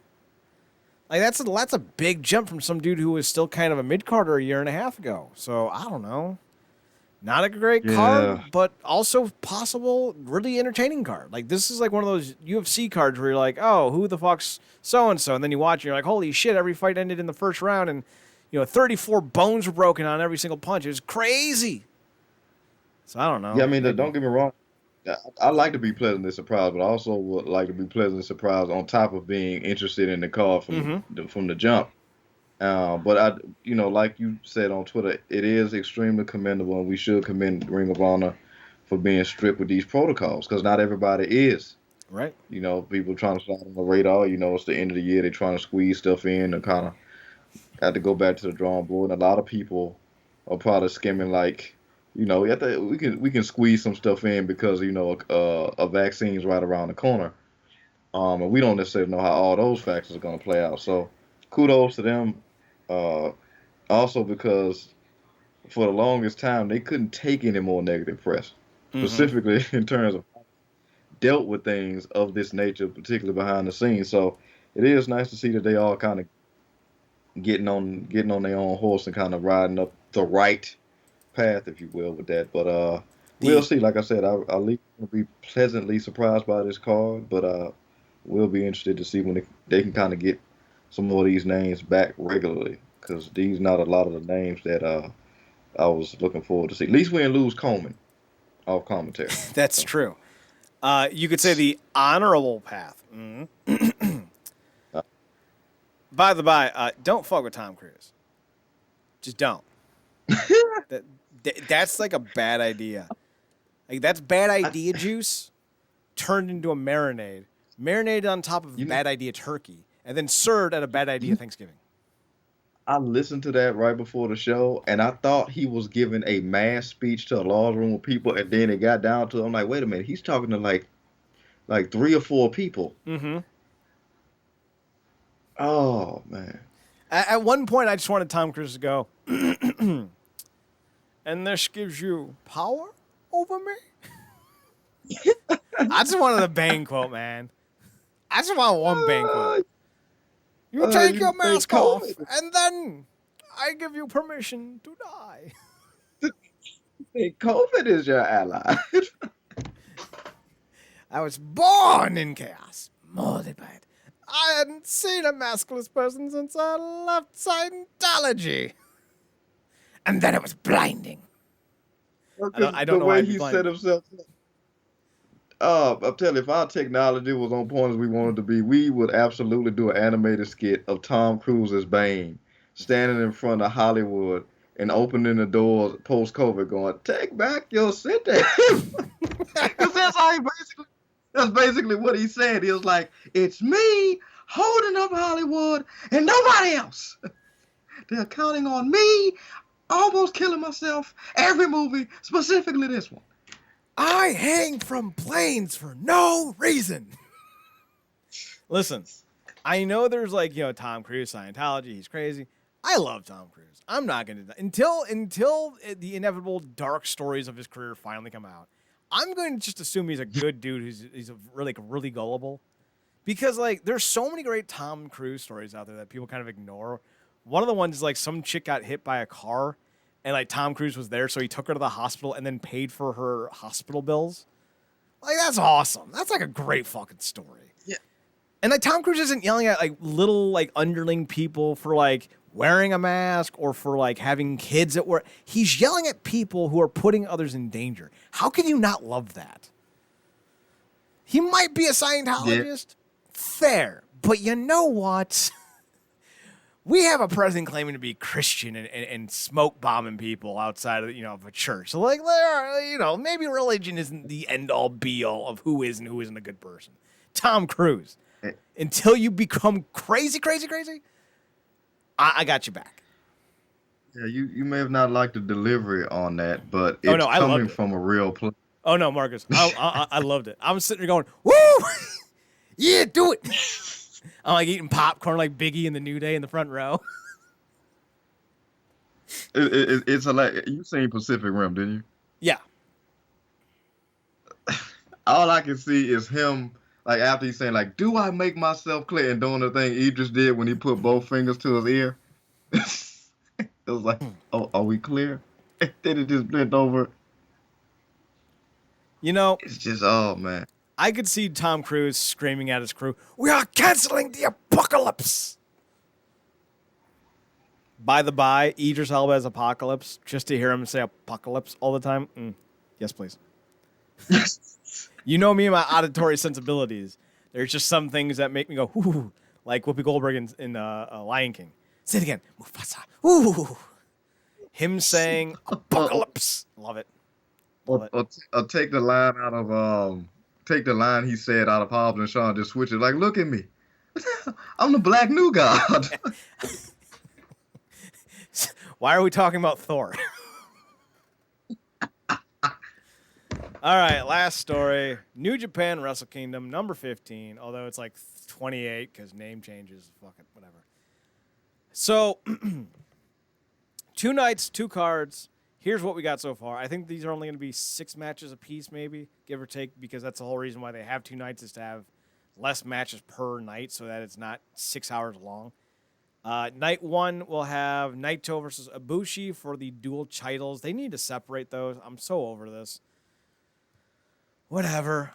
Like that's a big jump from some dude who was still kind of a mid carder a year and a half ago. So I don't know. Not a great card, yeah, but also possible really entertaining card. Like this is like one of those UFC cards where you're like, oh, who the fuck's so and so, and then you watch and you're like, holy shit! Every fight ended in the first round, and 34 bones were broken on every single punch. It was crazy. So I don't know. yeah. I mean, Maybe. don't get me wrong. I like to be pleasantly surprised, but I also would like to be pleasantly surprised on top of being interested in the card Mm-hmm. from the jump. But like you said on Twitter, it is extremely commendable, and we should commend Ring of Honor for being strict with these protocols because not everybody is. Right. People trying to slide on the radar. It's the end of the year; they're trying to squeeze stuff in and kind of had to go back to the drawing board. And a lot of people are probably skimming like, we can squeeze some stuff in because a vaccine's right around the corner. And we don't necessarily know how all those factors are going to play out. So kudos to them. Uh, Also because for the longest time they couldn't take any more negative press, Mm-hmm. specifically in terms of dealt with things of this nature, particularly behind the scenes. So it is nice to see that they all kind of getting on their own horse and kind of riding up the right path, if you will, with that. But we'll The see. Like I said, I'll be pleasantly surprised by this card, but we'll be interested to see when they can kind of get some more of these names back regularly because these not a lot of the names that I was looking forward to see. At least we didn't lose Coleman off commentary. that's So, true. You could say the honorable path. Mhm. uh, By the by, don't fuck with Tom Cruise. Just don't. That, that's like a bad idea. Like that's bad I, idea juice turned into a marinade, marinated on top of you know, bad idea turkey, and then served at a bad idea you, Thanksgiving. I listened to that right before the show, and I thought he was giving a mass speech to a large room of people, and then it got down to I'm like, wait a minute, he's talking to like 3 or 4 people. Mm-hmm. Oh man. At one point, I just wanted Tom Cruise to go, and this gives you power over me. I just wanted a Bane quote, man. I just want one Bane quote. Uh, You take you your think mask off, COVID? and then I give you permission to die. You think COVID is your ally? I was born in chaos, molded by it. I hadn't seen a maskless person since I left Scientology. And then it was blinding. Because I the don't know why way I'd be he blind. set himself up. I'm telling you, if our technology was on point as we wanted to be, we would absolutely do an animated skit of Tom Cruise as Bane, standing in front of Hollywood and opening the doors post COVID, going, "Take back your city," because that's basically what he said. He was like, "It's me holding up Hollywood and nobody else. They're counting on me, almost killing myself every movie, specifically this one." I hang from planes for no reason. Listen, I know there's like, Tom Cruise, Scientology, he's crazy. I love Tom Cruise. I'm not going to until the inevitable dark stories of his career finally come out. I'm going to just assume he's a good dude. He's really gullible, because like there's so many great Tom Cruise stories out there that people kind of ignore. One of the ones is like some chick got hit by a car, and like Tom Cruise was there, so he took her to the hospital and then paid for her hospital bills. Like that's awesome. That's like a great fucking story. Yeah. And like Tom Cruise isn't yelling at like little like underling people for like wearing a mask or for like having kids at work. He's yelling at people who are putting others in danger. How can you not love that? He might be a Scientologist. Yeah. Fair. But you know what? We have a president claiming to be Christian and smoke bombing people outside of, of a church. So like, maybe religion isn't the end all be all of who is and who isn't a good person. Tom Cruise. Until you become crazy, I got you back. Yeah, you may have not liked the delivery on that, but it's coming from a real place. Oh, no, Marcus. I loved it. I'm sitting there going, woo! Yeah, do it. I'm like eating popcorn like Biggie in the New Day in the front row. It's like, you seen Pacific Rim, didn't you? Yeah. All I can see is him, like after he's saying, like, do I make myself clear? And doing the thing Idris did when he put both fingers to his ear. It was like, oh, are we clear? Then it just bent over. It's just, oh, man. I could see Tom Cruise screaming at his crew, "We are canceling the apocalypse!" By the by, Idris Elba's Apocalypse, just to hear him say apocalypse all the time. Yes, please. You know me and my auditory sensibilities. There's just some things that make me go, ooh, like Whoopi Goldberg in Lion King. Say it again. Mufasa. Ooh. Him saying apocalypse. Love it. I'll take the line out of take the line he said out of Hobbs and Shaw, just switch it. Like, look at me. I'm the black new god. Why are we talking about Thor? All right, last story. New Japan Wrestle Kingdom, number 15, although it's like 28 because name changes. Fucking whatever. So, 2 nights, 2 cards. Here's what we got so far. I think these are only going to be 6 matches apiece, maybe, give or take, because that's the whole reason why they have 2 nights is to have less matches per night so that it's not 6 hours long. Night 1 will have Naito versus Ibushi for the dual titles. They need to separate those. I'm so over this. Whatever.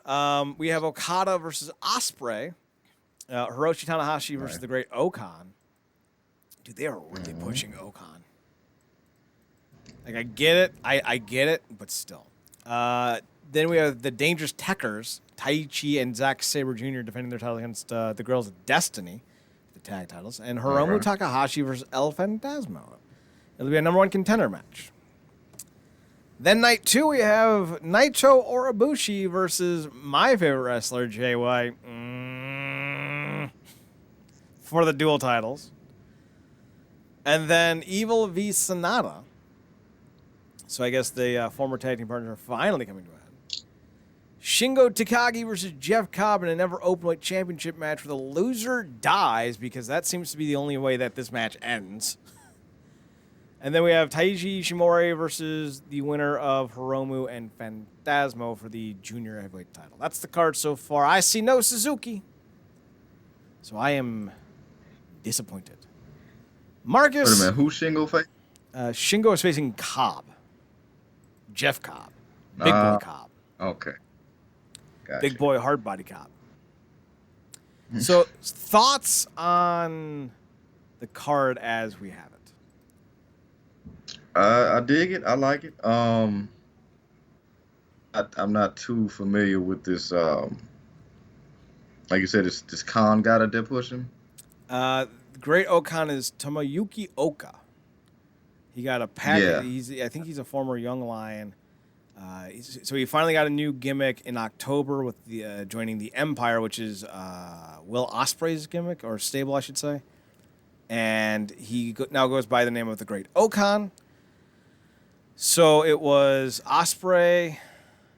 We have Okada versus Ospreay. Hiroshi Tanahashi versus the Great Okan. Dude, they are really pushing Okan. Like, I get it. I get it, but still. Then we have the Dangerous Techers, Taichi and Zack Sabre Jr. defending their titles against the Girls of Destiny, the tag titles, and Hiromu Takahashi versus El Fantasma. It'll be a number 1 contender match. Then night 2, we have Naito or Ibushi versus my favorite wrestler, Jay White, for the dual titles. And then Evil v Sonata. So I guess the former tag team partners are finally coming to an end. Shingo Takagi versus Jeff Cobb in a never openweight championship match where the loser dies, because that seems to be the only way that this match ends. And then we have Taiji Ishimori versus the winner of Hiromu and Phantasmo for the junior heavyweight title. That's the card so far. I see no Suzuki. So I am disappointed. Marcus. Wait a minute, who's Shingo facing? Shingo is facing Cobb. Jeff Cobb. Big boy Cobb. Okay. Gotcha. Big boy hard body Cobb. So thoughts on the card as we have it? I dig it. I like it. I'm not too familiar with this. Like you said, this Khan guy that they're pushing. Great Okan is Tomoyuki Oka. He got a package. Yeah. I think he's a former Young Lion. So he finally got a new gimmick in October with the joining the Empire, which is Will Ospreay's gimmick, or stable, I should say. And he now goes by the name of the Great Okan. So it was Ospreay,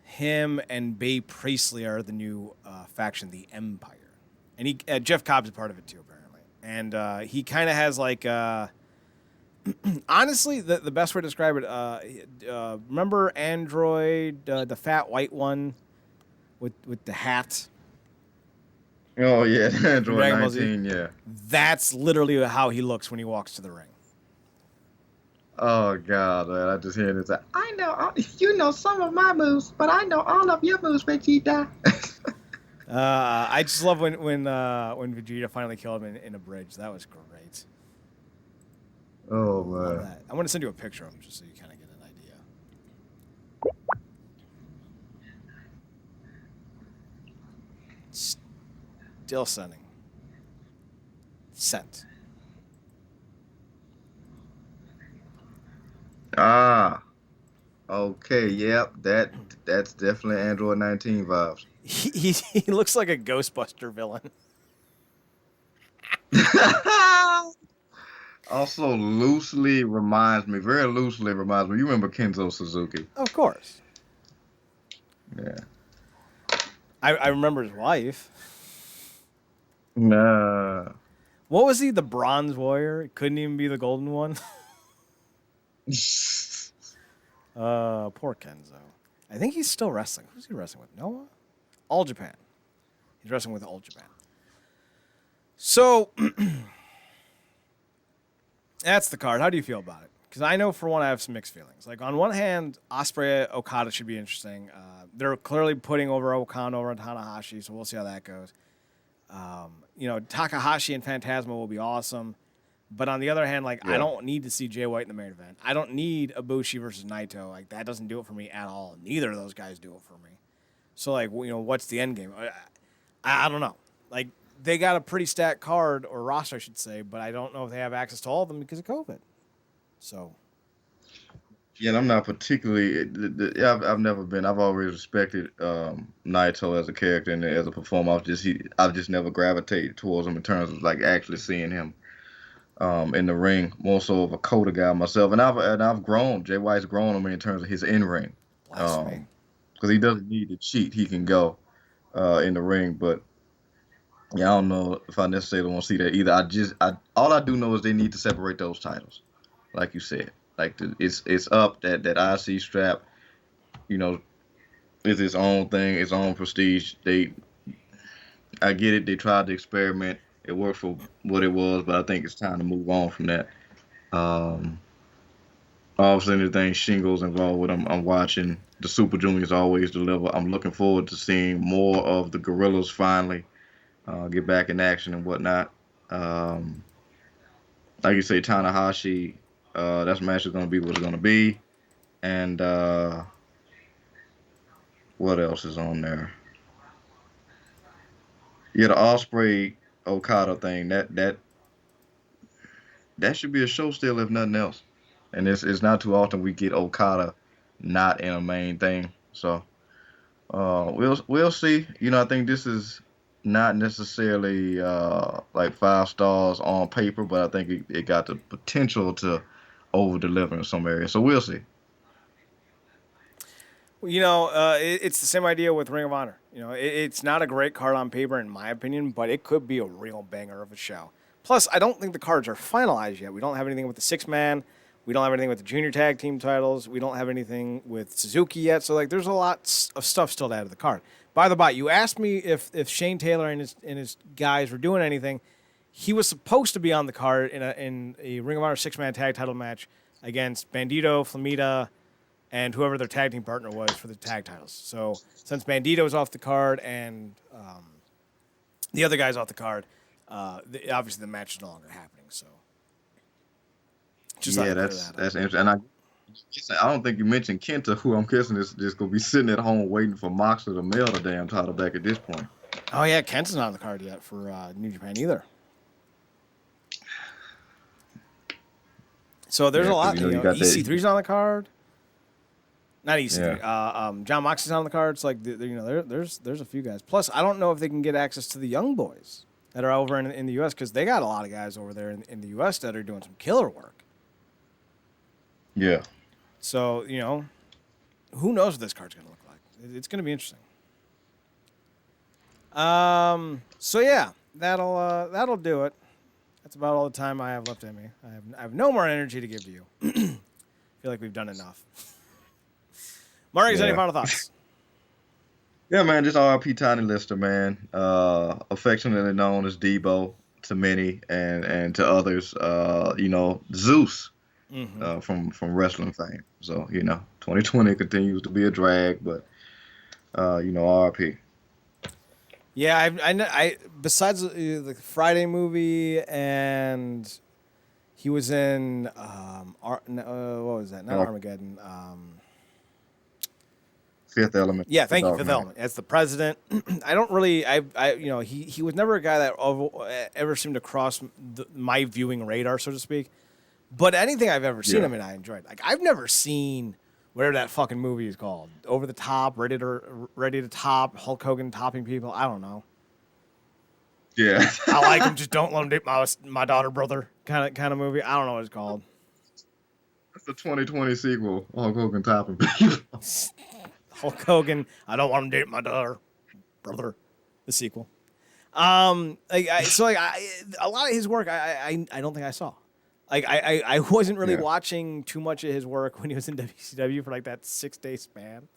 him, and Bae Priestley are the new faction, the Empire. And Jeff Cobb's a part of it too, apparently. And he kind of has like Honestly, the best way to describe it, remember Android, the fat white one with the hat Oh yeah, from Android Dragon Ball Z? 19. Yeah. That's literally how he looks when he walks to the ring. Oh God, man, I just hear this. I know, you know some of my moves, but I know all of your moves, Vegeta. I just love when Vegeta finally killed him in a bridge. That was great. Oh Love man. that. I'm gonna send you a picture of him just so you kind of get an idea. Still sending. Sent. Ah, okay, yep, that's definitely Android 19 vibes. He looks like a Ghostbuster villain. Also, loosely reminds me, very loosely reminds me. You remember Kenzo Suzuki? Of course. Yeah. I remember his wife. Nah. What was he? The Bronze Warrior? It couldn't even be the Golden one. Poor Kenzo. I think he's still wrestling. Who's he wrestling with? Noah? All Japan. He's wrestling with All Japan. So that's the card. How do you feel about it? Because I know for one, I have some mixed feelings. Like on one hand, Ospreay Okada should be interesting. They're clearly putting over Okada over Tanahashi, so we'll see how that goes. Takahashi and Phantasma will be awesome. But on the other hand, like I don't need to see Jay White in the main event. I don't need Ibushi versus Naito. Like that doesn't do it for me at all. Neither of those guys do it for me. So like what's the end game? I don't know. Like they got a pretty stacked card or roster, I should say, but I don't know if they have access to all of them because of COVID. So. Yeah, and I'm not particularly. Yeah, I've never been. I've always respected Naito as a character and as a performer. I've just never gravitated towards him in terms of like actually seeing him in the ring. More so of a Coda guy myself, and I've grown. Jay White's grown on me in terms of his in ring, Blasphemy. because he doesn't need to cheat. He can go in the ring, but yeah, I don't know if I necessarily want to see that either. All I do know is they need to separate those titles, like you said. Like it's up that IC strap, you know, is its own thing, its own prestige. I get it. They tried to experiment. It worked for what it was, but I think it's time to move on from that. Um, Obviously, anything Shingles involved with, I'm watching. The Super Juniors always deliver. I'm looking forward to seeing more of the Gorillas finally get back in action and whatnot. Um, like you say, Tanahashi, that match is going to be what it's going to be. And what else is on there? Yeah, the Osprey Okada thing. That should be a show still, if nothing else. And it's not too often we get Okada not in a main thing. So we'll see. I think this is not necessarily like 5 stars on paper, but I think it got the potential to over deliver in some areas. So we'll see. It's the same idea with Ring of Honor. It's not a great card on paper, in my opinion, but it could be a real banger of a show. Plus, I don't think the cards are finalized yet. We don't have anything with the 6-man. We don't have anything with the junior tag team titles. We don't have anything with Suzuki yet. So, like, there's a lot of stuff still to add to the card. By the by, you asked me if Shane Taylor and his guys were doing anything. He was supposed to be on the card in a Ring of Honor 6-man tag title match against Bandito, Flamita, and whoever their tag team partner was for the tag titles. So since Bandito's off the card and the other guy's off the card, obviously the match is no longer happening. So just Yeah, that's interesting. And I don't think you mentioned Kenta, who I'm guessing is just gonna be sitting at home waiting for Moxley to mail the damn title back at this point. Oh yeah, Kenta's not on the card yet for New Japan either. So there's a lot. You got EC3's on the card. Not EC3. Yeah. John Moxley's on the card. It's like there's a few guys. Plus, I don't know if they can get access to the young boys that are over in the U.S. because they got a lot of guys over there in the U.S. that are doing some killer work. Yeah. So who knows what this card's gonna look like? It's gonna be interesting. So yeah, that'll do it. That's about all the time I have left in me. I have no more energy to give to you. I feel like we've done enough. Marcus, any Yeah. final thoughts? Yeah, man, just R.I.P. Tiny Lister, man. Affectionately known as Debo to many and to others. Zeus Mm-hmm. from wrestling fame. So 2020 continues to be a drag, but R.I.P. Yeah, I besides the Friday movie, and he was in what was that? Not Uh, Armageddon. Fifth Element, Yeah, The thank you, Dark Fifth Knight. Element. As the president, I don't really, he was never a guy that ever seemed to cross my viewing radar, so to speak. But anything I've ever seen Yeah, him in, I enjoyed. Like I've never seen whatever that fucking movie is called, Over the Top, Ready to Top, Hulk Hogan topping people. I don't know. yeah. I like him, just don't let him date my daughter, brother. Kind of movie. I don't know what it's called. That's the 2020 sequel. Hulk Hogan topping people. Hulk Hogan. I don't want him to date my daughter, brother. The sequel. A lot of his work, I don't think I saw. I wasn't really Yeah, watching too much of his work when he was in WCW for like that 6-day span.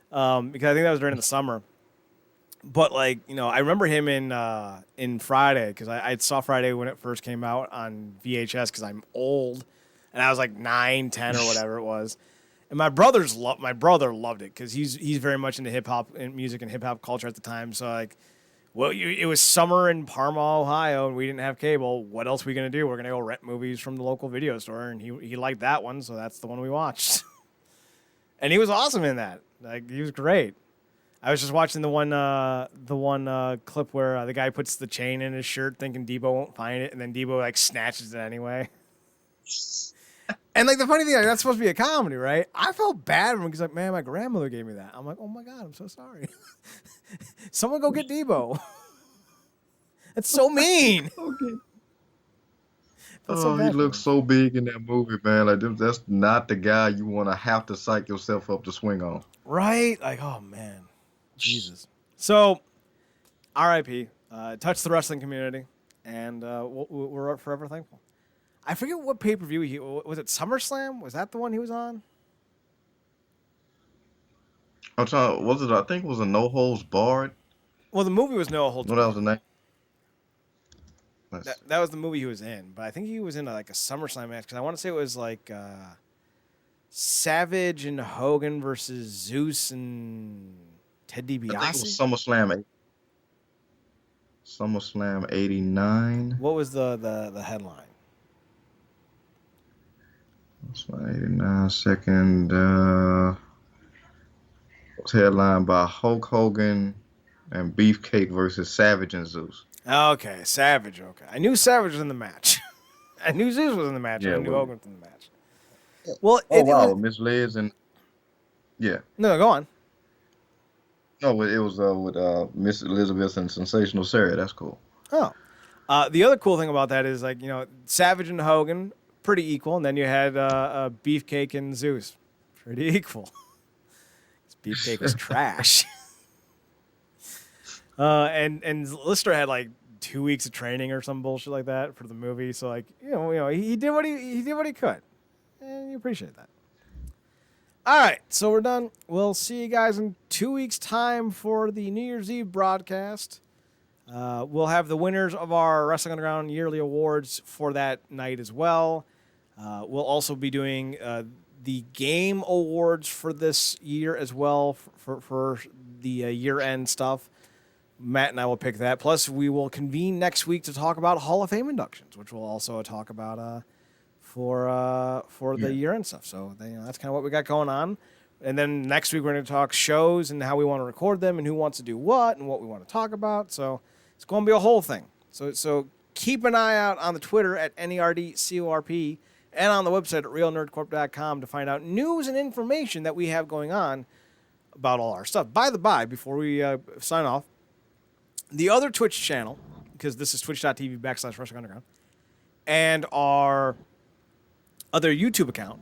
Because I think that was during the summer. But I remember him in Friday because I saw Friday when it first came out on VHS because I'm old, and I was like 9, 10 or whatever it was. And my brother loved it because he's very much into hip hop and music and hip hop culture at the time. So it was summer in Parma, Ohio, and we didn't have cable. What else are we gonna do? We're gonna go rent movies from the local video store, and he liked that one, so that's the one we watched. And he was awesome in that. Like he was great. I was just watching the one clip where the guy puts the chain in his shirt, thinking Debo won't find it, and then Debo like snatches it anyway. And like the funny thing, like, that's supposed to be a comedy, right? I felt bad when he's like, "Man, my grandmother gave me that." I'm like, "Oh my god, I'm so sorry." Someone go get Debo. That's so mean. okay. Felt so He bad for looks him. so big in that movie, man. Like that's not the guy you want to have to psych yourself up to swing on. Right? Like, oh man, Jesus. So, R.I.P. Touch the wrestling community, and we're forever thankful. I forget what pay per view he was. It SummerSlam? Was that the one he was on? I'm trying. Was it? I think it was a No Holds Barred. Well, the movie was No Holds No, that was Barred. the name. That was the movie he was in, but I think he was in like a SummerSlam match because I want to say it was like Savage and Hogan versus Zeus and Ted I think it was DiBiase. SummerSlam '89. What was the headline? SummerSlam '89. Second was headlined by Hulk Hogan and Beefcake versus Savage and Zeus. Okay, Savage. Okay, I knew Savage was in the match. I knew Zeus was in the match. And Yeah. I knew Well, Hogan was in the match. Well, oh it was wow, Miss Liz and yeah. no. Go on. No, it was with Miss Elizabeth and Sensational Sarah. That's cool. Oh, the other cool thing about that is Savage and Hogan pretty equal, and then you had Beefcake and Zeus pretty equal. Beefcake was trash. And Lister had like 2 weeks of training or some bullshit like that for the movie. So he did what he could, and you appreciate that. All right, so we're done. We'll see you guys in 2 weeks' time for the New Year's Eve broadcast. We'll have the winners of our Wrestling Underground yearly awards for that night as well. We'll also be doing the game awards for this year as well for the year-end stuff. Matt and I will pick that. Plus, we will convene next week to talk about Hall of Fame inductions, which we'll also talk about for the year-end stuff. So that's kind of what we got going on. And then next week we're going to talk shows and how we want to record them and who wants to do what and what we want to talk about. So it's going to be a whole thing. So keep an eye out on the Twitter at NERDCORP and on the website at realnerdcorp.com to find out news and information that we have going on about all our stuff. By the by, before we sign off, the other Twitch channel, because this is twitch.tv/Wrestling Underground, and our other YouTube account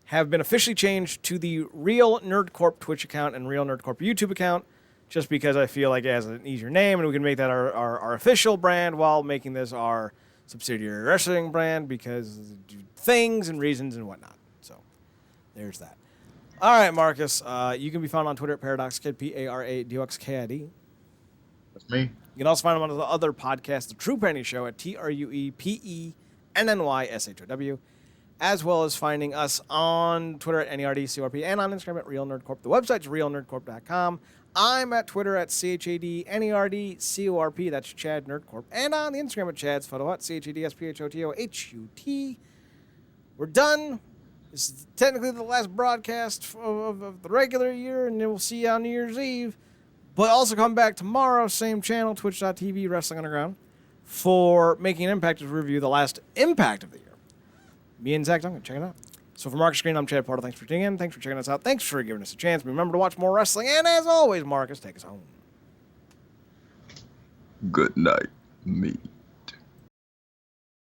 have been officially changed to the Real Nerd Corp Twitch account and Real Nerd Corp YouTube account, just because I feel like it has an easier name and we can make that our official brand while making this our subsidiary wrestling brand because things and reasons and whatnot. So there's that. All right, Marcus. You can be found on Twitter at ParadoxKid, ParadoxKid. That's me. You can also find him on the other podcast, The True Penny Show, at TruePennyShow, as well as finding us on Twitter at NERDCORP and on Instagram at RealNerdCorp. The website's RealNerdCorp.com. I'm at Twitter at ChadNerdCorp. That's Chad Nerdcorp. And on the Instagram at Chad's Photo Hut, ChadSphotoHut. We're done. This is technically the last broadcast of the regular year, and then we'll see you on New Year's Eve. But also come back tomorrow, same channel, twitch.tv, Wrestling Underground, for Making an Impact to review the last Impact of the year. Me and Zach Duncan, check it out. So for Marcus Green, I'm Chad Porter. Thanks for tuning in. Thanks for checking us out. Thanks for giving us a chance. Remember to watch more wrestling. And as always, Marcus, take us home. Good night, me.